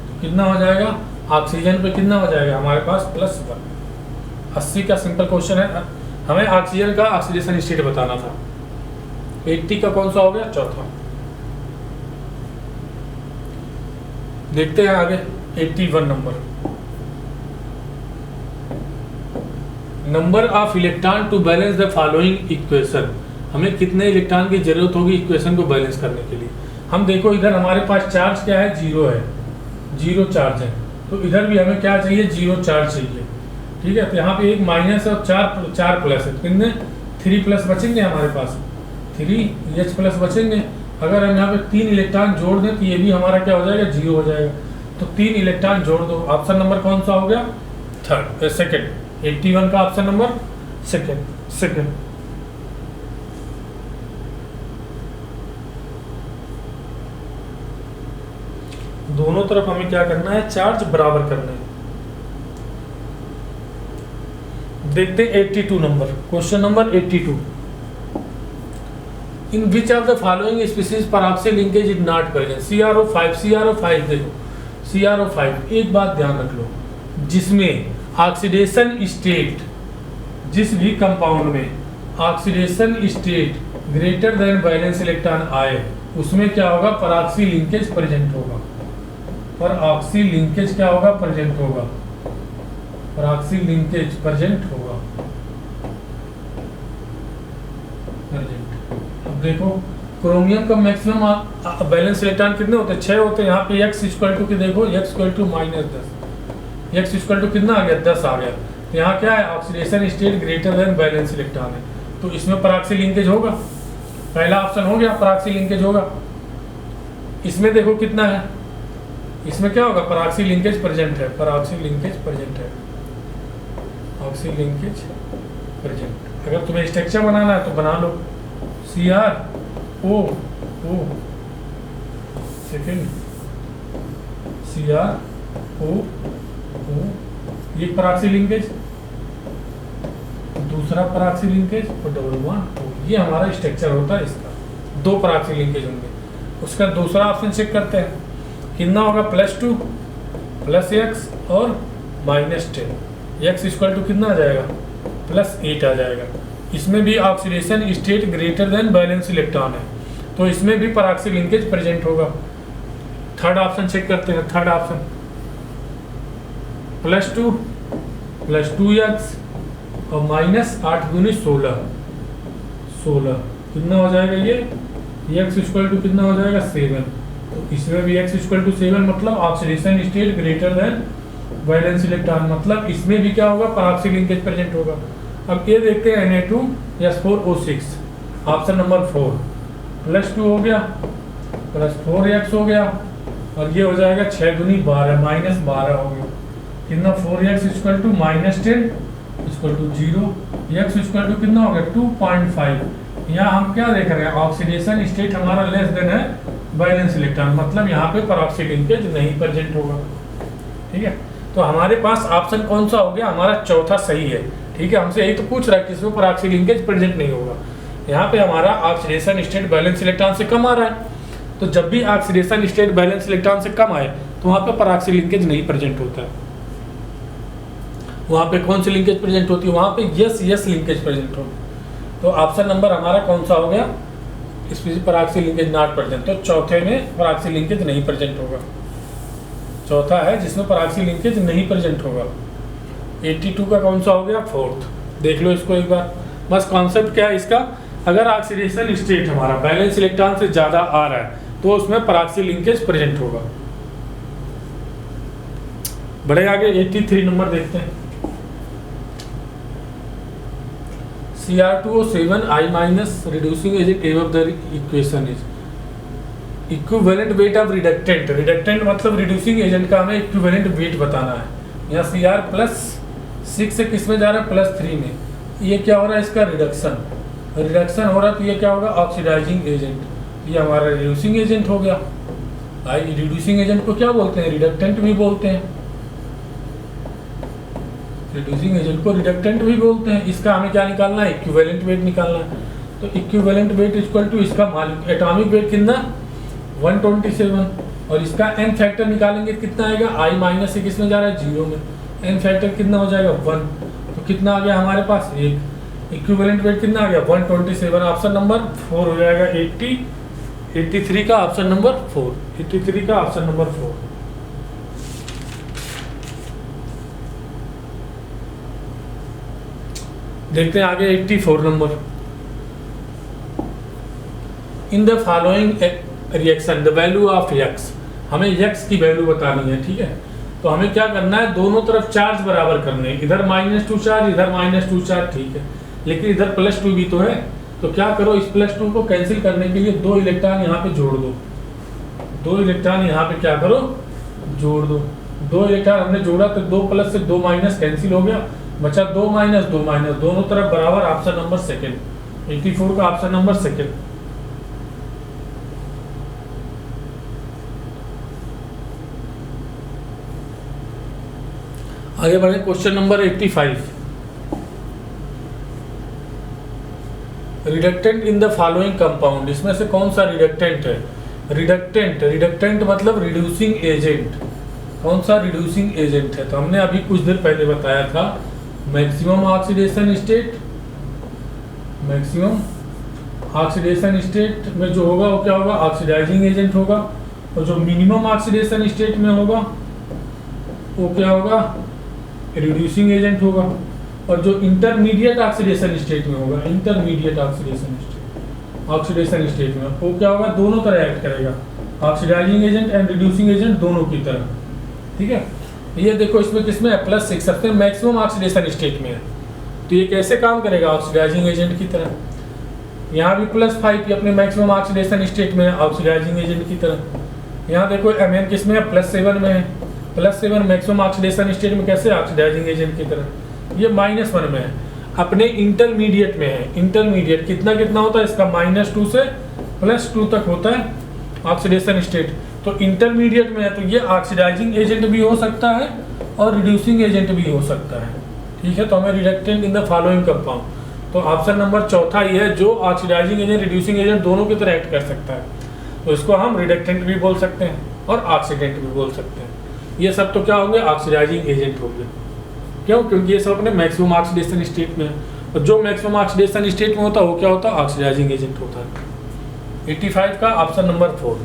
तो कितना हो जाएगा, ऑक्सीजन पे कितना हो जाएगा हमारे पास, +1। 80 का सिंपल क्वेश्चन है, हमें ऑक्सीजन का ऑक्सीडेशन स्टेट बताना था। 80 का कौन सा हो गया, चौथा। देखते हैं आगे, 81 number of electron to balance the following equation. हमें कितने इलेक्ट्रॉन की जरूरत होगी इक्वेशन को बैलेंस करने के लिए। हम देखो इधर हमारे पास चार्ज क्या है, जीरो है, जीरो चार्ज है, तो इधर भी हमें क्या चाहिए, जीरो चार्ज चाहिए। ठीक है, तो यहाँ पे एक माइनस और चार प्लस है, कितने 3 प्लस बचेंगे हमारे पास, 3 H प्लस बचेंगे। अगर हम यहाँ पे 3 इलेक्ट्रॉन जोड़ दें तो ये भी हमारा क्या हो जाएगा, जीरो हो जाएगा। तो 3 इलेक्ट्रॉन जोड़ दो। ऑप्शन नंबर कौन सा हो गया, सेकंड। 81 का ऑप्शन नंबर सेकंड। दोनों तरफ हमें क्या करना है, चार्ज बराबर करना है। देखते हैं 82 number, question number 82। In which of the following species peroxy linkage is not present. CrO5 देखो, CrO5 एक बात ध्यान रख लो, जिसमें ऑक्सीडेशन स्टेट, जिस भी कंपाउंड में oxidation state greater than valence electron आए, उसमें क्या होगा, पराक्सी लिंकेज प्रेजेंट होगा। पराक्सी लिंकेज क्या होगा, प्रेजेंट होगा। पराक्सी लिंकेज प्रेजेंट होगा, प्रेजेंट। अब देखो क्रोमियम का मैक्सिमम बैलेंस इलेक्ट्रॉन कितने होते हैं, 6 होते हैं। यहाँ पे x इक्वल टू देखो, x equal to -10, x equal to कितना आ गया, 10 आ गया। तो यहाँ क्या है, oxidation state greater than balance electron है, तो इसमें पराक्सी लिंकेज होगा। पहला ऑप्शन हो गया, पराक्सी लिंकेज होगा। इसमें देखो कितना है, इसमें क्या होगा, पराक्सी लिंकेज प्रेजेंट है, पराक्सी लिंकेज प्रेजेंट है, ऑक्सी लिंकेज प्रेजेंट। अगर तुम्हें स्ट्रक्चर बनाना है तो बना लो, CrO सेकेंड, CrO, ये पराक्सी लिंकेज, दूसरा पराक्सी लिंकेज और डबल बॉन्ड। ये हमारा स्ट्रक्चर होता है इसका, 2 पराक्सी लिंकेज होंगे। उसका दूसरा ऑप्शन चेक करते हैं, कितना होगा, +2 + x और -10। x इक्वल टू कितना आ जाएगा, +8 आ जाएगा। इसमें भी oxidation state greater than balance electron है, तो इसमें भी पराक्सी लिंकेज प्रेजेंट होगा। थर्ड ऑप्शन चेक करते हैं, थर्ड ऑप्शन +2 + 2x और -8 दूनी 16 कितना हो जाएगा, ये x इक्वल टू कितना हो जाएगा, 7। तो इसमें भी x इक्वल टू 7 मतलब oxidation state greater than valence electron, मतलब इसमें भी क्या होगा, पराक्सी लिंकेज प्रेजेंट होगा। अब ये देखते हैं Na2S4O6, ऑप्शन नंबर 4, +2 हो गया +4x हो गया, और ये हो जाएगा 6 दूनी 12 -12 हो गया, कितना 4x equal to -10 equal to 0, x equal to कितना हो गया, 2.5। यहाँ हम क्या देख रहे हैं, ऑक्सीडेशन स्टेट हमारा लेस देन है वैलेंस इलेक्ट्रॉन, मतलब यहाँ पे पराक्सी लिंकेज नहीं प्रेजेंट होगा। ठीक है, तो हमारे पास ऑप्शन कौन सा हो गया, हमारा चौथा सही है। ठीक है, हमसे यही तो पूछ रहा है किसमें पराक्सी लिंकेज प्रेजेंट नहीं होगा। यहाँ पे हमारा ऑक्सीडेशन स्टेट बैलेंस इलेक्ट्रॉन से कम आ रहा है, तो जब भी ऑक्सीडेशन स्टेट बैलेंस इलेक्ट्रॉन से कम आए तो वहाँ पे पराक्सी लिंकेज नहीं प्रेजेंट होता है। वहाँ पे कौन सी लिंकेज प्रेजेंट होती है, वहाँ पे यस लिंकेज प्रेजेंट होती है। तो ऑप्शन नंबर हमारा कौन सा हो गया, इसमें पराक्सी लिंकेज नॉट प्रेजेंट, तो चौथे में पराक्सी लिंकेज नहीं प्रेजेंट होगा। चौथा है जिसमें पराक्सी लिंकेज नहीं प्रेजेंट होगा। 82 का कौन सा हो गया, फोर्थ। देख लो इसको एक बार, बस कॉन्सेप्ट क्या है इसका, अगर ऑक्सीडेशन स्टेट हमारा बैलेंस इलेक्ट्रॉन से ज़्यादा आ रहा है तो उसमें पराक्सी लिंकेज प्रेजेंट होगा। बढ़े आगे 83 नंबर देखते हैं। Cr2O7 I- reducing agent above the equation is equivalent weight of reductant. Reductant मतलब रिड्यूसिंग एजेंट का हमें इक्विवेलेंट वेट बताना है। यहाँ Cr+6 से किस में जा रहा है, +3 में। ये क्या हो रहा है, इसका रिडक्शन हो रहा है, तो ये क्या होगा, ऑक्सीडाइजिंग एजेंट। ये हमारा रिड्यूसिंग एजेंट हो गया। भाई रिड्यूसिंग एजेंट को क्या बोलते हैं, रिडक्टेंट भी बोलते हैं। रिड्यूसिंग एजेंट को रिडक्टेंट भी बोलते हैं। इसका हमें क्या निकालना है, इक्विवेलेंट वेट निकालना है। तो इक्विवेलेंट वेट इक्वल टू इसका एटॉमिक वेट कितना, 127, और इसका एन फैक्टर निकालेंगे कितना आएगा, I- से किस में जा रहा है, 0 में। एन फैक्टर कितना हो जाएगा, 1। तो कितना आ गया हमारे पास, 1। इक्विवेलेंट वेट कितना आ गया, 127। ऑप्शन नंबर 4 हो जाएगा। 83 का ऑप्शन नंबर 4, 83 का ऑप्शन नंबर 4। देखते हैं आगे 84 number. In the following reaction the value of x, हमें x की वैल्यू बतानी है, ठीक है। तो हमें क्या करना है, दोनों तरफ चार्ज बराबर करने हैं, इधर -2 चार्ज, इधर -2 चार्ज, ठीक है। लेकिन इधर +2 भी तो है, तो क्या करो, इस +2 को कैंसिल करने के लिए 2 इलेक्ट्रॉन यहाँ पे जोड़ दो, 2 इलेक्ट्रॉन यहाँ पे क्या करो, जोड़ दो। 2 इलेक्ट्रॉन हमने जोड़ा तो 2 प्लस से 2 माइनस कैंसिल हो गया, बचा 2 माइनस 2 माइनस, दोनों तरफ बराबर, ऑप्शन नंबर सेकंड, 84 का ऑप्शन नंबर सेकंड। आगे बढ़े, question number 85। Reductant in the following compound, इसमें से कौन सा रिडक्टेंट है? रिडक्टेंट, रिडक्टेंट मतलब रिड्यूसिंग एजेंट, कौन सा रिड्यूसिंग एजेंट है? तो हमने अभी कुछ देर पहले बताया था maximum oxidation state, maximum oxidation state में जो होगा वो क्या होगा, ऑक्सीडाइजिंग एजेंट होगा, और जो मिनिमम ऑक्सीडेशन स्टेट में होगा वो क्या होगा, रिड्यूसिंग एजेंट होगा, और जो इंटरमीडिएट ऑक्सीडेशन स्टेट में होगा, इंटरमीडिएट ऑक्सीडेशन स्टेट में वो क्या होगा, दोनों तरह एक्ट करेगा, oxidising agent and reducing agent दोनों की तरह, ठीक है। ये देखो इसमें किसमें है, +6, सबसे मैक्सिमम ऑक्सीडेशन स्टेट में है, तो ये कैसे काम करेगा, ऑक्सीडाइजिंग एजेंट की तरह। यहाँ भी +5 की अपने मैक्सिमम ऑक्सीडेशन स्टेट में है, ऑक्सीडाइजिंग एजेंट की तरह। यहाँ देखो Mn किसमें है, +7 में है, +7 मैक्सिमम ऑक्सीडेशन स्टेट में, कैसे, ऑक्सीडाइजिंग एजेंट की तरह। ये -1 में है, अपने इंटरमीडिएट में है, इंटरमीडिएट कितना कितना होता है इसका, -2 से +2 तक होता है ऑक्सीडेशन स्टेट, तो इंटरमीडिएट में है, तो ये ऑक्सीडाइजिंग एजेंट भी हो सकता है और रिड्यूसिंग एजेंट भी हो सकता है, ठीक है। तो हमें reductant in the following compound, तो ऑप्शन नंबर चौथा ये है, जो ऑक्सीडाइजिंग एजेंट रिड्यूसिंग एजेंट दोनों की तरह एक्ट कर सकता है, तो इसको हम रिडक्टेंट भी बोल सकते हैं और ऑक्सीडेंट भी बोल सकते हैं। ये सब तो क्या होंगे, ऑक्सीडाइजिंग एजेंट होंगे, क्यों, क्योंकि ये सब अपने मैक्सिमम ऑक्सीडेशन स्टेट में है, और जो मैक्सिमम ऑक्सीडेशन स्टेट में होता है वो क्या होता है, ऑक्सीडाइजिंग एजेंट होता है। 85 का ऑप्शन नंबर 4।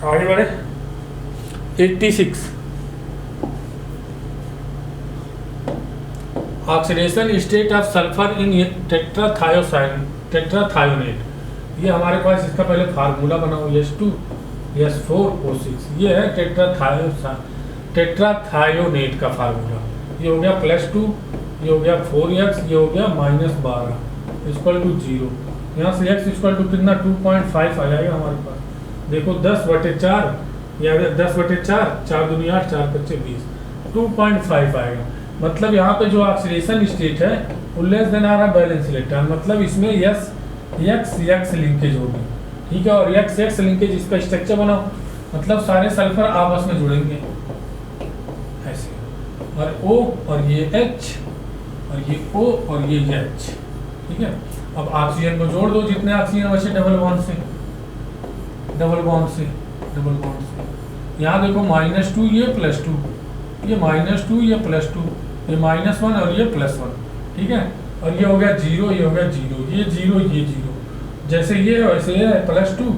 आगे बढ़े, 86 oxidation state of sulphur in tetrathionate. ये हमारे पास इसका पहले फार्मूला बना हुआ, H2S4O6, ये है टेट्राथायोनेट का फार्मूला। ये हो गया +2, ये हो गया 4x, ये हो गया -12 = 0। यहाँ से x = कितना, 2.5 आ जाएगा हमारे पास। देखो 10/4 या 10/4, 4 दूनी 8, 4 × 20, 2.5 आएगा। मतलब यहाँ पे जो ऑक्सीडेशन स्टेट है वो लेस देन आ रहा है बैलेंस इलेक्ट्रॉन, मतलब इसमें x लिंकेज होगी, ठीक है। और x लिंकेज, इसका स्ट्रक्चर बनाओ, मतलब सारे सल्फर आपस में जुड़ेंगे ऐसे, और O और ये H और ये O और ये H, ठीक है। अब ऑक्सीजन को जोड़ दो, जितने ऑक्सीजन बचे डबल बॉन्ड से, यहाँ देखो -2 ये +2, ये -2 ये +2, ये -1 और ये +1, ठीक है। और ये हो गया 0, ये हो गया 0, ये 0, ये 0, जैसे ये वैसे ये है, +2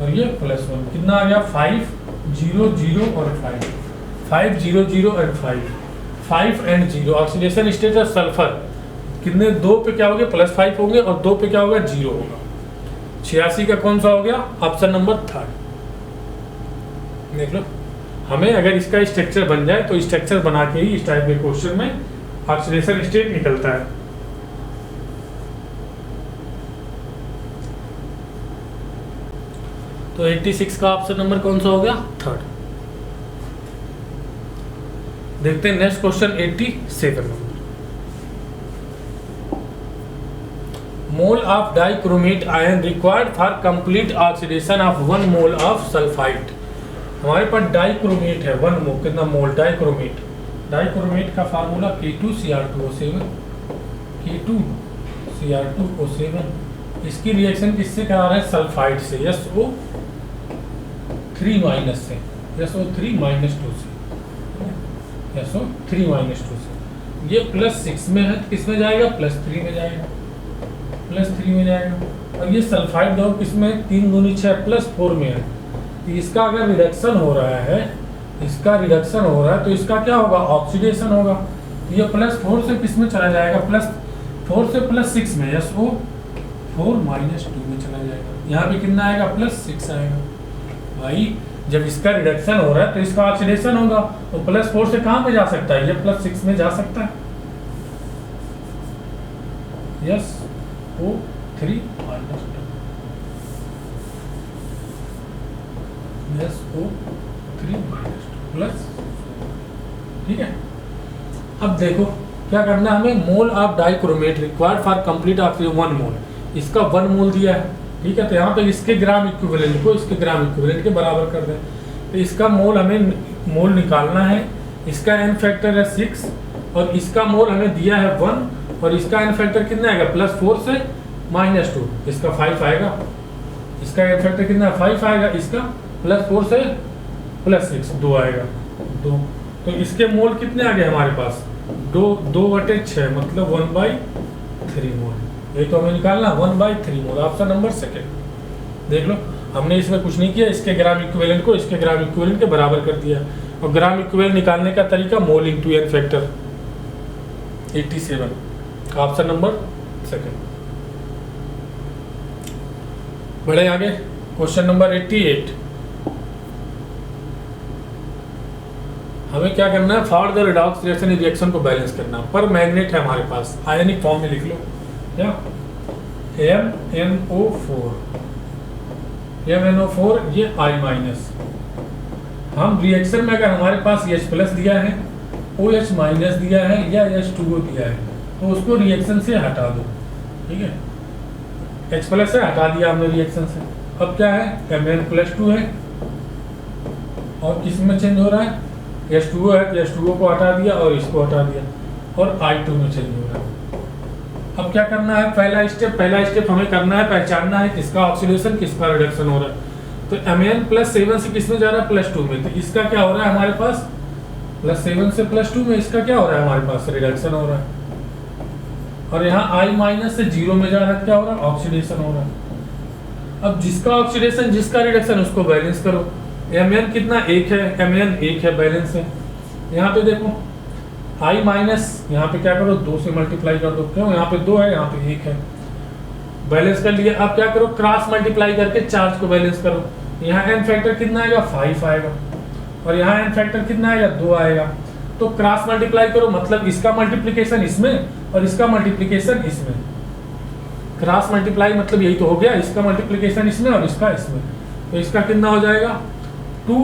और ये +1, कितना आ गया, 5 0 0 और 5 5 0 0 और 5 and 0। Oxidation state of sulphur कितने, 2 पे क्या हो गया, +5 होंगे, और 2 पे क्या होगा, 0 होगा। 86 का कौन सा हो गया, ऑप्शन नंबर 3। देख लो, हमें अगर इसका स्ट्रक्चर बन जाए तो स्ट्रक्चर बना के ही इस टाइप के क्वेश्चन में ऑक्सीडेशन स्टेट निकलता है। तो 86 का ऑप्शन नंबर कौन सा हो गया, 3। देखते हैं next question 87 number. Mole of dichromate ion required for complete oxidation of 1 mole of sulphide. हमारे पास डाइक्रोमेट है 1 मोल, कितना मोल डाइक्रोमेट का फार्मूला K2Cr2O7, K2Cr2O7। इसकी रिएक्शन किससे करा रहे हैं, सल्फाइड से, SO3- से, SO3- 2 से, SO3- 2 से। ये +6 में है, किसमें जाएगा, +3 में जाएगा, +3 में जाएगा। और ये सल्फाइड दो किसमें, 3 दूनी 6 +4 में है, तो इसका अगर रिडक्शन हो रहा है, इसका रिडक्शन हो रहा है तो इसका क्या होगा, ऑक्सीडेशन होगा। तो ये +4 से किस में चला जाएगा, +4 से +6 में, SO4 -2 में चला जाएगा। यहाँ पे कितना आएगा, +6 आएगा। भाई जब इसका रिडक्शन हो रहा है तो इसका ऑक्सीडेशन होगा, तो +4 से कहाँ पे जा सकता है, ये +6 में जा सकता है। SO3 प्लस, ठीक है। अब देखो क्या करना है हमें, mole of dichromate required for complete oxygen 1 मोल, इसका 1 मोल दिया है, ठीक है। तो यहाँ पे इसके ग्राम इक्विवेलेंट को इसके ग्राम इक्विवेलेंट के बराबर कर दें। तो इसका मोल हमें मोल निकालना है, इसका n फैक्टर है 6 और इसका मोल हमें दिया है 1 और इसका n फैक्टर कितना आएगा, +4 से -2, इसका 5 आएगा। इसका n फैक्टर कितना है, 5 आएगा, इसका +4 से +6 2 आएगा, 2। तो इसके मोल कितने आ गए हमारे पास, 2/6 मतलब 1/3 मोल। ये तो हमें निकालना 1/3 मोल, ऑप्शन नंबर सेकंड। देख लो हमने इसमें कुछ नहीं किया, इसके ग्राम इक्विवेलेंट को इसके ग्राम इक्विवेलेंट के बराबर कर दिया। और ग्राम इक्विवेलेंट निकालने का तरीका मोल into n factor 87, option number second. बढ़े आगे, क्वेश्चन नंबर 88। हमें क्या करना है, फॉर द रिडॉक्स रिएक्शन को बैलेंस करना। पर मैग्नेट है हमारे पास, आयनिक फॉर्म में लिख लो क्या, MnO4 ये I-। हम रिएक्शन में अगर हमारे पास H+ दिया है, OH- दिया है या H2O दिया है तो उसको रिएक्शन से हटा दो, ठीक है। H+ से हटा दिया हमने रिएक्शन से। अब क्या है, Mn+2 है और किस में चेंज हो रहा है, H2O है, H2O को हटा दिया और इसको हटा दिया और I2 में चेंज हो रहा है। अब क्या करना है, पहला स्टेप हमें करना है, पहचानना है किसका ऑक्सीडेशन किसका रिडक्शन हो रहा है। तो Mn+7 से किस में जा रहा है, +2 में। तो इसका क्या हो रहा है हमारे पास, +7 से +2 में इसका क्या हो रहा है हमारे पास, रिडक्शन हो रहा है। और यहाँ I- से 0 में जा रहा है, क्या हो रहा है, ऑक्सीडेशन हो रहा है। अब जिसका ऑक्सीडेशन जिसका रिडक्शन उसको बैलेंस करो। Mn कितना, 1 है, Mn 1 है, बैलेंस है। यहाँ पे देखो I- यहाँ पे क्या करो, 2 से मल्टीप्लाई कर दो, क्यों, यहाँ पे 2 है, यहाँ पे 1 है, बैलेंस कर लिया। अब क्या करो, क्रॉस मल्टीप्लाई करके चार्ज को बैलेंस करो। यहाँ n फैक्टर कितना आएगा, 5 आएगा और यहाँ n फैक्टर कितना आएगा, 2 आएगा। तो क्रॉस मल्टीप्लाई करो, मतलब इसका मल्टीप्लिकेशन इसमें और इसका मल्टीप्लिकेशन इसमें। क्रॉस मल्टीप्लाई मतलब यही तो हो गया, इसका मल्टीप्लिकेशन इसमें और इसका इसमें। तो इसका कितना हो जाएगा, 2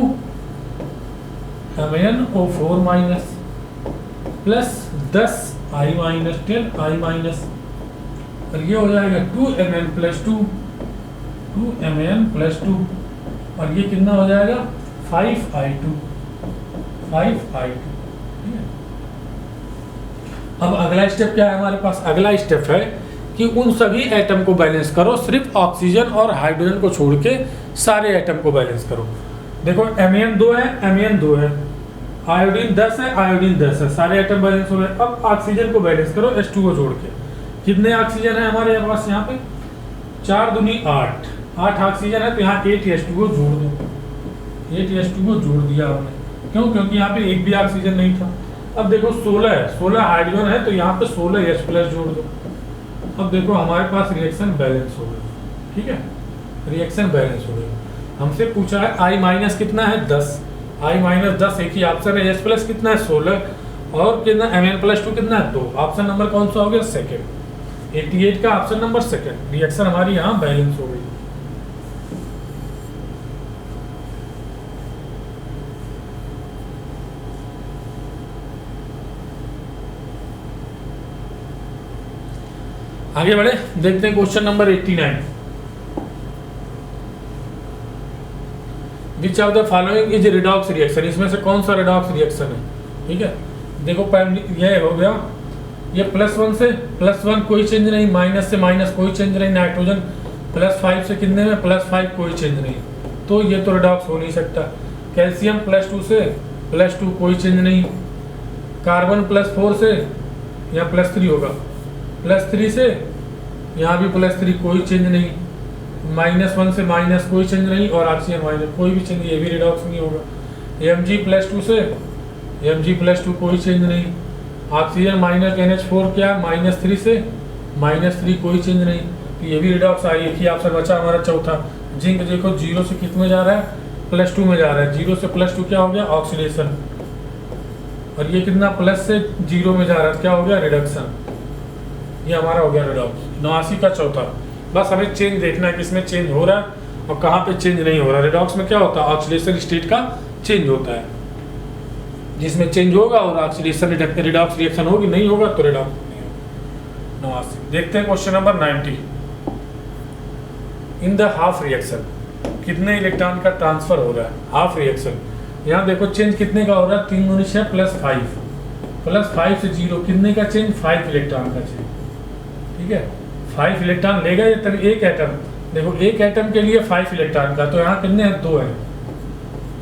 MnO4- प्लस 10 I- 10 I- और ये हो जाएगा 2Mn+2 और ये कितना हो जाएगा, 5I2। अब अगला स्टेप क्या है हमारे पास, अगला स्टेप है कि उन सभी एटम को बैलेंस करो, सिर्फ ऑक्सीजन और हाइड्रोजन को छोड़ के सारे एटम को बैलेंस करो। देखो Mn 2 है, Mn 2 है, आयोडीन 10 है, आयोडीन 10 है, सारे एटम बैलेंस हो रहे हैं। अब ऑक्सीजन को बैलेंस करो H2O जोड़ के। कितने ऑक्सीजन है हमारे पास, यहाँ पे 4 दूनी 8 ऑक्सीजन है, तो यहाँ 8 H2O जोड़ दो, 8 H2O जोड़ दिया हमने। क्यों, क्योंकि यहाँ पे एक भी ऑक्सीजन नहीं था। अब देखो 16 है, 16 हाइड्रोजन है, तो यहाँ पे 16 H+ जोड़ दो। अब देखो हमारे पास रिएक्शन बैलेंस हो गई, ठीक है, रिएक्शन बैलेंस हो गई। हमसे पूछा है I- कितना है, 10, I-10 एक ही ऑप्शन है, H+ कितना है, 16 और कितना Mn+2 कितना है, 2। ऑप्शन नंबर कौन सा हो गया, सेकंड। 88 का ऑप्शन नंबर सेकंड, रिएक्शन हमारी यहाँ बैलेंस हो गई। आगे बढ़े, देखते हैं question number 89। Which of the following is redox reaction, इसमें से कौन सा रिडॉक्स रिएक्शन है, ठीक है। देखो ये हो गया, ये +1 से +1 कोई चेंज नहीं, माइनस से माइनस कोई चेंज नहीं, नाइट्रोजन +5 से कितने में, +5 कोई चेंज नहीं, तो ये तो रिडॉक्स हो नहीं सकता। कैल्शियम +2 से +2 कोई चेंज नहीं, कार्बन +4 से यहाँ +3 होगा, +3 से यहाँ भी +3 कोई चेंज नहीं, -1 से माइनस कोई चेंज नहीं, और ऑक्सीजन माइनस कोई भी चेंज, ये भी रिडॉक्स नहीं होगा। Mg+2 से Mg+2 कोई चेंज नहीं। ऑक्सीजन -NH4 क्या, -3 से -3 कोई चेंज नहीं, तो ये भी रिडॉक्स आई। एक ही ऑप्शन बचा हमारा चौथा। जिंक देखो 0 से कितने में जा रहा है, +2 में जा रहा है। 0 से +2 क्या हो गया, ऑक्सीडेशन, और ये कितना प्लस से 0 में जा रहा है, क्या हो गया, रिडक्शन। ये हमारा हो गया रिडॉक्स। 89 का चौथा। बस हमें चेंज देखना है कि इसमें चेंज हो रहा है और कहाँ पे चेंज नहीं हो रहा। रिडॉक्स में क्या होता है, ऑक्सीडेशन स्टेट का चेंज होता है, जिसमें चेंज होगा और ऑक्सीडेशन रिडॉक्स रिएक्शन होगी, नहीं होगा तो रिडॉक्स नहीं होगा। 89। देखते हैं question number 90। In the half reaction कितने इलेक्ट्रॉन का ट्रांसफर हो रहा है, हाफ रिएक्शन। यहाँ देखो चेंज कितने का हो रहा है, 3 दूनी 6 +5 +5 से 0 कितने का चेंज, 5 इलेक्ट्रॉन का चेंज। ठीक है, 5 इलेक्ट्रॉन लेगा ये तभी एक एटम। देखो एक एटम के लिए 5 इलेक्ट्रॉन का, तो यहाँ कितने हैं, 2 है,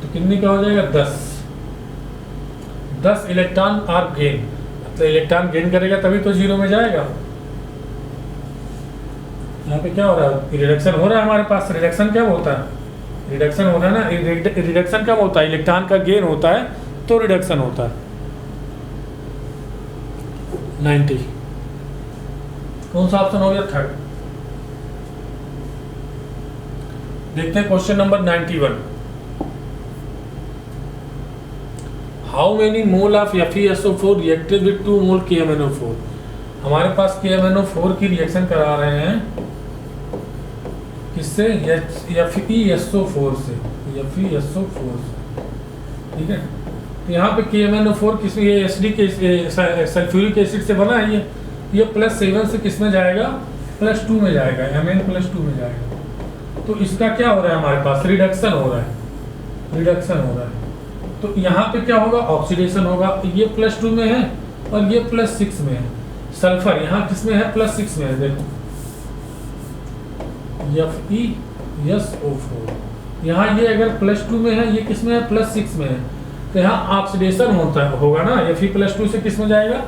तो कितने का हो जाएगा, 10 इलेक्ट्रॉन आर गेन। मतलब इलेक्ट्रॉन गेन करेगा तभी तो 0 में जाएगा। यहाँ पे क्या हो रहा है, रिडक्शन हो रहा है हमारे पास। रिडक्शन क्या होता है, रिडक्शन हो रहा है ना। रिडक्शन कब होता है, इलेक्ट्रॉन का गेन होता है तो रिडक्शन होता है। 90 कौन सा ऑप्शन हो गया, 3rd। देखते हैं question number 91। How many mole of FeSO4 reacted with 2 mole KMnO4। हमारे पास KMnO4 की रिएक्शन करा रहे हैं किससे, FeSO4 से, FeSO4 से। ठीक है, तो यहाँ पे KMnO4 किस, ये एसिडिक सल्फ्यूरिक एसिड से बना है। ये +7 से किस में जाएगा, +2 में जाएगा, Mn+2 में जाएगा। तो इसका क्या हो रहा है, हमारे पास रिडक्शन हो रहा है, रिडक्शन हो रहा है। तो यहाँ पे क्या होगा, ऑक्सीडेशन होगा। ये +2 में है और ये +6 में है। सल्फर यहाँ किस में है, +6 में है। देखो FeSO4, यहाँ ये अगर +2 में है, ये किस में है, +6 में है, तो यहाँ ऑक्सीडेशन होता है, होगा ना। Fe+2 से किस में जाएगा,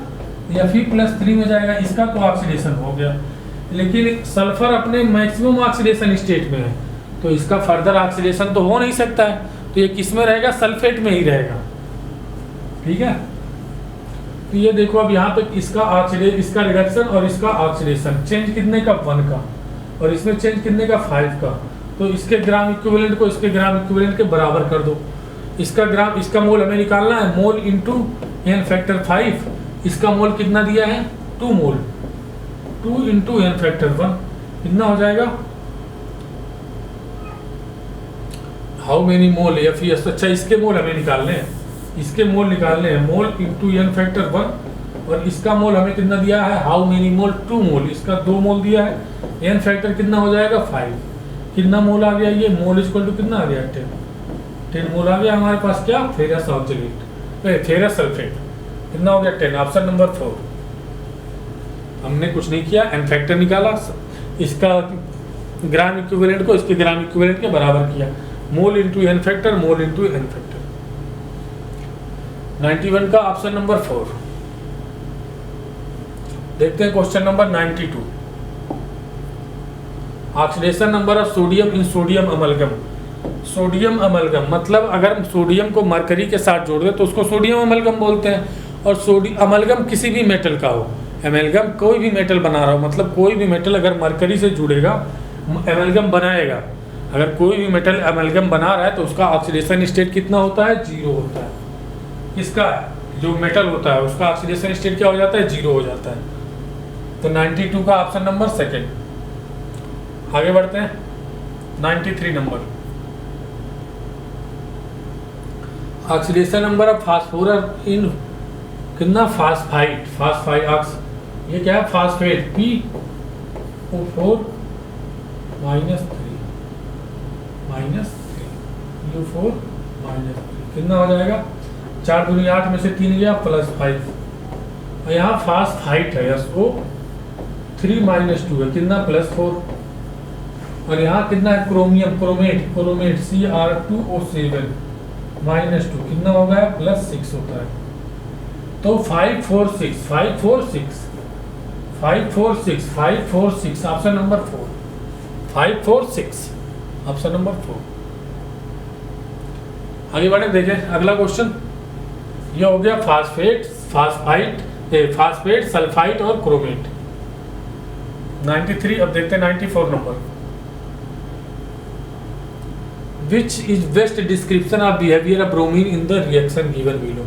Fe+3 में जाएगा। इसका तो ऑक्सीडेशन हो गया, लेकिन सल्फर अपने मैक्सिमम ऑक्सीडेशन स्टेट में है, तो इसका फर्दर ऑक्सीडेशन तो हो नहीं सकता है, तो ये किस में रहेगा, सल्फेट में ही रहेगा। ठीक है, तो ये देखो अब यहाँ पे इसका रिडक्शन और इसका ऑक्सीडेशन, चेंज कितने का, 1 का, और इसमें चेंज कितने का, 5 का। तो इसके ग्राम इक्विवेलेंट को इसके ग्राम इक्विवेलेंट के बराबर कर दो। इसका मोल हमें निकालना है, मोल इंटू n फैक्टर 5। इसका मोल कितना दिया है, 2 मोल, 2 इंटू n फैक्टर 1 कितना हो जाएगा, हाउ मेनी मोल FeS। अच्छा इसके मोल हमें निकालने हैं, इसके मोल निकालने हैं, मोल इंटू n फैक्टर 1, और इसका मोल हमें कितना दिया है, हाउ मेनी मोल, 2 मोल, इसका 2 मोल दिया है। n फैक्टर कितना हो जाएगा, 5। कितना मोल आ गया, ये मोल इक्वल टू कितना आ गया, 10 मोल आ गया हमारे पास। क्या, फेरस ऑक्सीडेट, फेरस सल्फेट कितना हो गया, 10। Option number 4। हमने कुछ नहीं किया, n फैक्टर निकाला, इसका ग्राम इक्विवेलेंट को इसके ग्राम इक्विवेलेंट के बराबर किया, मोल इंटू n फैक्टर, मोल इंटू n फैक्टर। 91 का ऑप्शन नंबर 4। देखते हैं question number 92। Oxidation number of sodium in sodium amalgam. Sodium amalgam मतलब अगर सोडियम को मरकरी के साथ जोड़ दे तो उसको सोडियम अमलगम बोलते हैं। और अमलगम किसी भी मेटल का हो, एमलगम कोई भी मेटल बना रहा हो, मतलब कोई भी मेटल अगर मरकरी से जुड़ेगा एमलगम बनाएगा। अगर कोई भी मेटल एमलगम बना रहा है तो उसका ऑक्सीडेशन स्टेट कितना होता है, 0 होता है। किसका, जो मेटल होता है उसका ऑक्सीडेशन स्टेट क्या हो जाता है, 0 हो जाता है। तो 92 का ऑप्शन नंबर 2। आगे बढ़ते हैं 93 number. Oxidation number of phosphorus in कितना, फास्फाइड, ये क्या है, फास्फेट PO4 -3 U4 -3 कितना हो जाएगा, 4 दूनी 8 में से 3 गया +5। और यहाँ फास्फाइट है SO3 -2 है, कितना +4। और यहाँ कितना है, क्रोमेट Cr2O7 -2 कितना हो गया, +6 होता है। तो 5 4 6 ऑप्शन नंबर 4। 5 4 6, option number 4। आगे बढ़े, देखें अगला क्वेश्चन। ये हो गया फास्फेट, फास्फेट, सल्फाइड और क्रोमेट। 93। अब देखते हैं 94 number. Which is best description of behaviour of bromine in the reaction given below.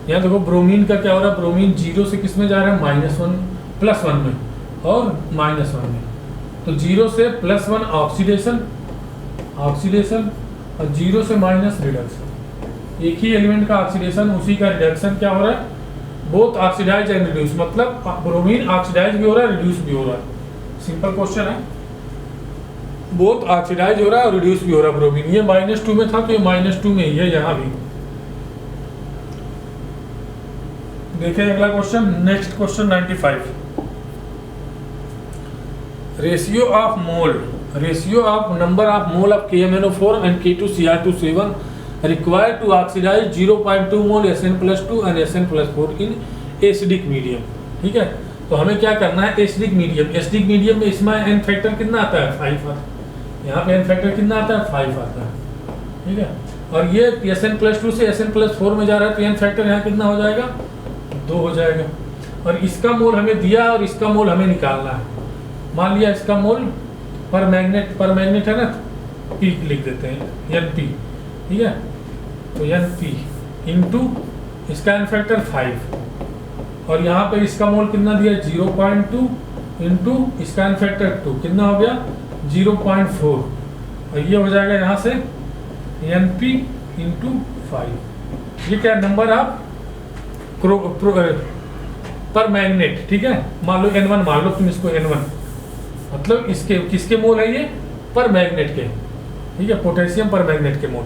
यहाँ देखो ब्रोमीन का क्या हो रहा है, ब्रोमीन 0 से किस में जा रहा है, -1 +1 में और -1 में। तो 0 से +1 ऑक्सीडेशन और 0 से माइनस रिडक्शन। एक ही एलिमेंट का ऑक्सीडेशन, उसी का रिडक्शन क्या हो रहा है, बोथ ऑक्सीडाइज एंड रिड्यूस, मतलब ब्रोमीन ऑक्सीडाइज भी हो रहा है, रिड्यूस भी हो रहा है। सिंपल क्वेश्चन है, बोथ ऑक्सीडाइज हो रहा है और रिड्यूस भी हो रहा है ब्रोमीन। ये -2 में था तो ये -2 में ही है यहाँ भी। देखिए अगला question, next question 95। Ratio of number of mole of KMnO4 and K2Cr2 required to oxidize 0.2 mole SN+2 and SN+4 in acidic medium. ठीक है, तो हमें क्या करना है, एसिडिक मीडियम में इसमें एन फैक्टर कितना आता है, 5 आता है। यहाँ पे एन फैक्टर कितना आता है, 5 आता है। ठीक है, और ये SN+2 से SN+4 में जा रहा है तो एन फैक्टर यहाँ कितना हो जाएगा, 2 हो जाएगा। और इसका मोल हमें दिया और इसका मोल हमें निकालना है। मान लिया इसका मोल पर मैग्नेट है ना, P लिख देते हैं, NP। ठीक है, तो NP इंटू इसका एन फैक्टर 5 और यहाँ पे इसका मोल कितना दिया, 0.2 इंटू इसका एन फैक्टर 2 कितना हो गया, 0.4 और ये हो जाएगा यहाँ से NP इंटू 5। ये क्या नंबर आप पर मैग्नेट। ठीक है, मान लो N1, मान लो तुम इसको N1, मतलब इसके किसके मोल है, ये पर मैग्नेट के। ठीक है, पोटेशियम पर मैग्नेट के मोल।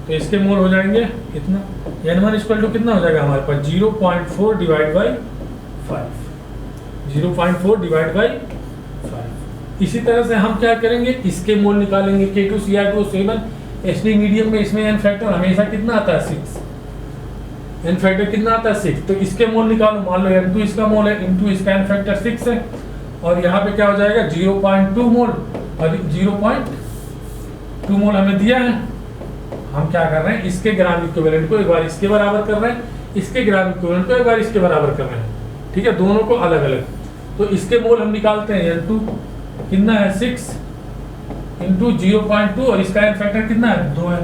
तो इसके मोल हो जाएंगे इतना, N1 इक्वल टू कितना हो जाएगा हमारे पास, 0.4 डिवाइड बाई 5, 0.4 डिवाइड बाई 5। इसी तरह से हम क्या करेंगे, इसके मोल निकालेंगे। K2Cr2 एसिडिक मीडियम में इसमें एन फैक्टर हमेशा कितना आता है, 6। एन फैक्टर कितना आता है, 6। तो इसके मोल निकालो, मान लो N2 इसका मोल है, इंटू इसका एन फैक्टर 6 है और यहाँ पे क्या हो जाएगा, 0.2 मोल और 0.2 मोल हमें दिया है। हम क्या कर रहे हैं, इसके ग्राम इक्विवेलेंट को एक बार इसके बराबर कर रहे हैं, इसके ग्राम इक्विवेलेंट को एक बार इसके बराबर कर रहे हैं। ठीक है, दोनों को अलग अलग। तो इसके मोल हम निकालते हैं, N2 कितना है, 6 इंटू 0.2 और इसका एन फैक्टर कितना है, 2 है,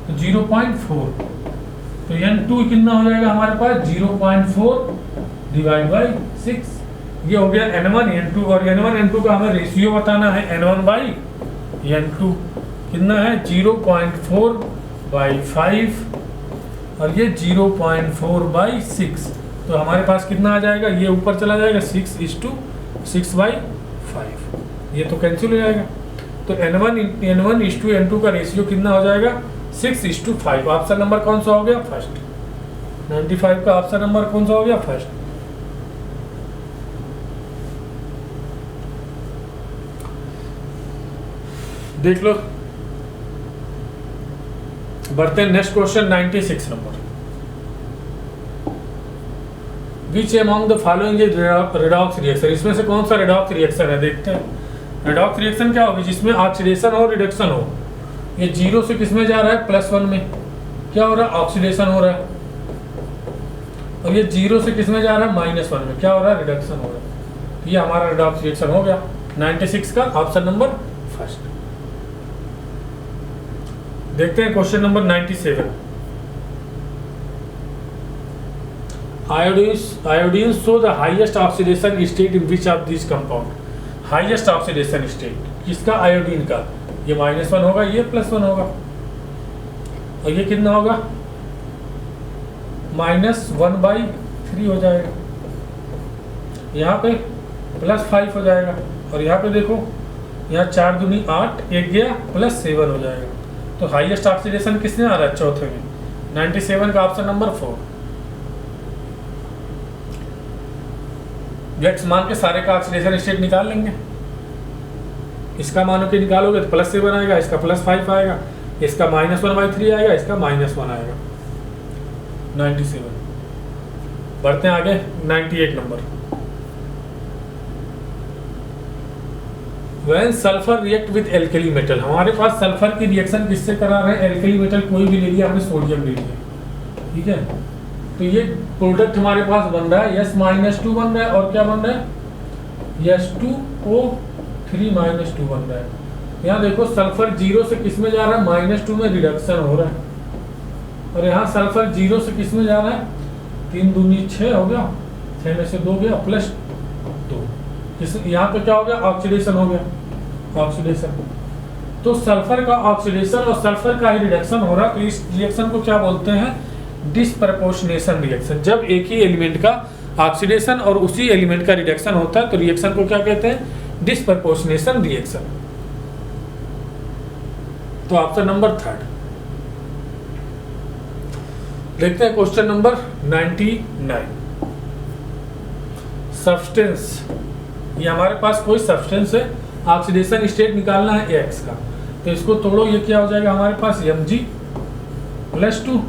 तो 0.4। तो N2 कितना हो जाएगा हमारे पास, 0.4 डिवाइड बाई 6। ये हो गया N1 N2 और N1 N2 का हमें रेशियो बताना है, N1 बाई N2 कितना है, 0.4/5 और ये 0.4/6। तो हमारे पास कितना आ जाएगा, ये ऊपर चला जाएगा 6:6/5, ये तो कैंसिल हो जाएगा। तो N1:N2 का रेशियो कितना हो जाएगा, 6:5। ऑप्शन नंबर कौन सा हो गया, फर्स्ट। 95 का ऑप्शन नंबर कौन सा हो गया, फर्स्ट। देख लो, बढ़ते हैं next question 96 number. Which among the following is redox reaction. इसमें से कौन सा रेडॉक्स रिएक्शन है, देखते हैं। रेडॉक्स रिएक्शन क्या होगी, जिसमें ऑक्सीडेशन हो रिडक्शन हो। ये 0 से किस में जा रहा है, +1 में क्या हो रहा है, ऑक्सीडेशन हो रहा है। और ये 0 से किस में जा रहा है, -1 में क्या हो रहा है, रिडक्शन हो रहा है। ये हमारा रेडॉक्स रिएक्शन हो गया। 96 का ऑप्शन नंबर फर्स्ट। देखते हैं question number 97। Iodine show the highest oxidation state in which of this compound. Highest oxidation state किसका, आयोडीन का। ये -1 होगा, ये +1 होगा और ये कितना होगा, -1/3 हो जाएगा। यहाँ पे +5 हो जाएगा और यहाँ पे देखो, यहाँ 4 दूनी 8, एक गया +7 हो जाएगा। तो हाईएस्ट ऑक्सीडेशन किसने आ रहा है, चौथे में। 97 का ऑप्शन नंबर 4। गेट्स मान के सारे का ऑक्सीडेशन स्टेट निकाल लेंगे। इसका मानो कि निकालोगे तो +7 आएगा, इसका +5 आएगा, इसका -1/3 आएगा, इसका -1 आएगा। 97। बढ़ते हैं आगे 98 number. When sulphur react with alkali metal, हमारे पास सल्फर की रिएक्शन किससे करा रहे हैं, एल्कली मेटल कोई भी ले लिया, हमने सोडियम ले लिया, ठीक है। तो ये प्रोडक्ट हमारे पास बन रहा है S-2 बन रहा है, और क्या बन रहा है H2O3 -2 बन रहा है। यहाँ देखो सल्फर 0 से किस में जा रहा है, -2 में रिडक्शन हो रहा है, और यहाँ सल्फर 0 से किस में जा रहा है, 3 दूनी 6 हो गया, 6 में से 2 गया +2, यहाँ पे क्या हो गया, ऑक्सीडेशन हो गया, ऑक्सीडेशन। तो सल्फर का ऑक्सीडेशन और सल्फर का ही रिडक्शन हो रहा है, तो इस रिएक्शन को क्या बोलते हैं, डिस्प्रपोर्शनेशन रिएक्शन। जब एक ही एलिमेंट का ऑक्सीडेशन और उसी एलिमेंट का रिडक्शन होता है तो रिएक्शन को क्या कहते हैं, डिस्प्रपोर्शनेशन रिएक्शन। तो ऑप्शन नंबर 3 देखते हैं। क्वेश्चन नंबर 99, सब्सटेंस, ये हमारे पास कोई सब्सटेंस है, ऑक्सीडेशन स्टेट निकालना है X का, तो इसको तोड़ो, ये क्या हो जाएगा हमारे पास Mg+2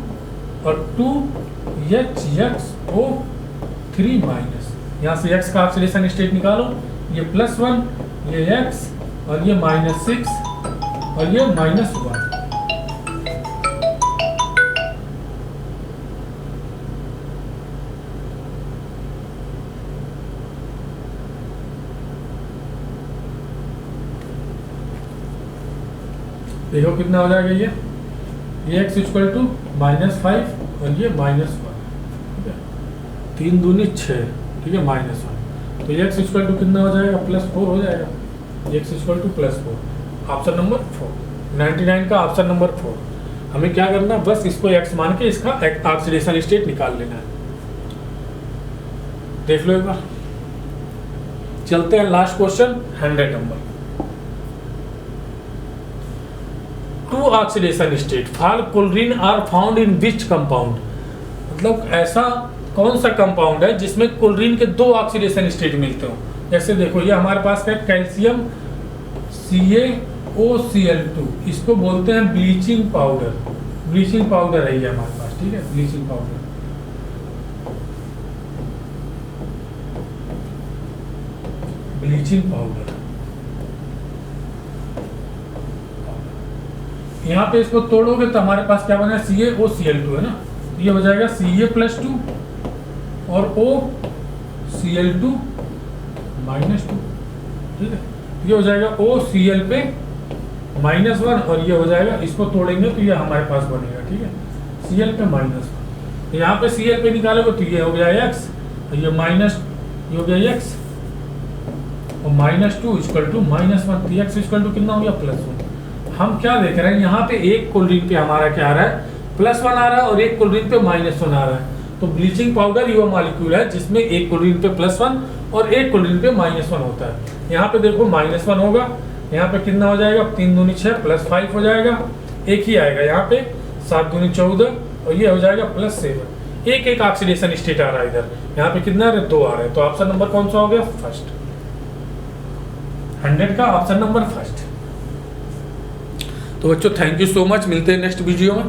और 2HXO3 माइनस, यहाँ से X का ऑक्सीडेशन स्टेट निकालो, ये +1, ये X और ये -6 और ये -1। देखो कितना हो जाएगा, ये X = -5 और ये -1, ठीक है, 3 दूनी 6, ठीक है, -1, तो X = कितना हो जाएगा, +4 हो जाएगा, X = +4। ऑप्शन नंबर 4, 99 का ऑप्शन नंबर 4। हमें क्या करना है, बस इसको X मान के इसका ऑक्सीडेशन स्टेट निकाल लेना है। देख लो एक बार, चलते हैं last question 100 number. 2 oxidation state for chlorine are found in which compound, मतलब ऐसा कौन सा कंपाउंड है जिसमें क्लोरीन के 2 ऑक्सीडेशन स्टेट मिलते हो। जैसे देखो ये हमारे पास है कैल्शियम CaOCl2, इसको बोलते हैं ब्लीचिंग पाउडर, ब्लीचिंग पाउडर है ये हमारे पास, ठीक है, ब्लीचिंग पाउडर। ब्लीचिंग पाउडर, यहाँ पे इसको तोड़ोगे तो हमारे पास क्या बना है, CaOCl2 है ना, ये हो जाएगा Ca+2 और OCl2 -2, ठीक है, ये हो जाएगा OCl पे -1 और ये हो जाएगा, इसको तोड़ेंगे तो ये हमारे पास बनेगा, ठीक है, Cl पे -1, यहाँ पे Cl पे निकालोगे तो ये हो गया X, ये हो गया X और -2 = -1, तो X = कितना हो गया, +1। हम क्या देख रहे हैं, यहाँ पे एक क्लोरीन पे हमारा क्या आ रहा है, +1 आ रहा है और एक क्लोरीन पे -1 आ रहा है। तो ब्लीचिंग पाउडर ये मॉलिक्यूल है जिसमें एक क्लोरीन पे +1 और एक क्लोरीन पे -1 होता है। यहाँ पे देखो -1 होगा, यहाँ पे कितना हो जाएगा, 3 दूनी 6 +5 हो जाएगा, एक ही आएगा यहाँ पे 7 दूनी 14 और ये हो जाएगा +7। एक ऑक्सीडेशन स्टेट आ रहा है इधर, यहाँ पे कितना 2 आ रहे हैं। तो ऑप्शन नंबर कौन सा हो गया, फर्स्ट, 100 का ऑप्शन नंबर फर्स्ट। तो बच्चों थैंक यू सो मच, मिलते हैं नेक्स्ट वीडियो में।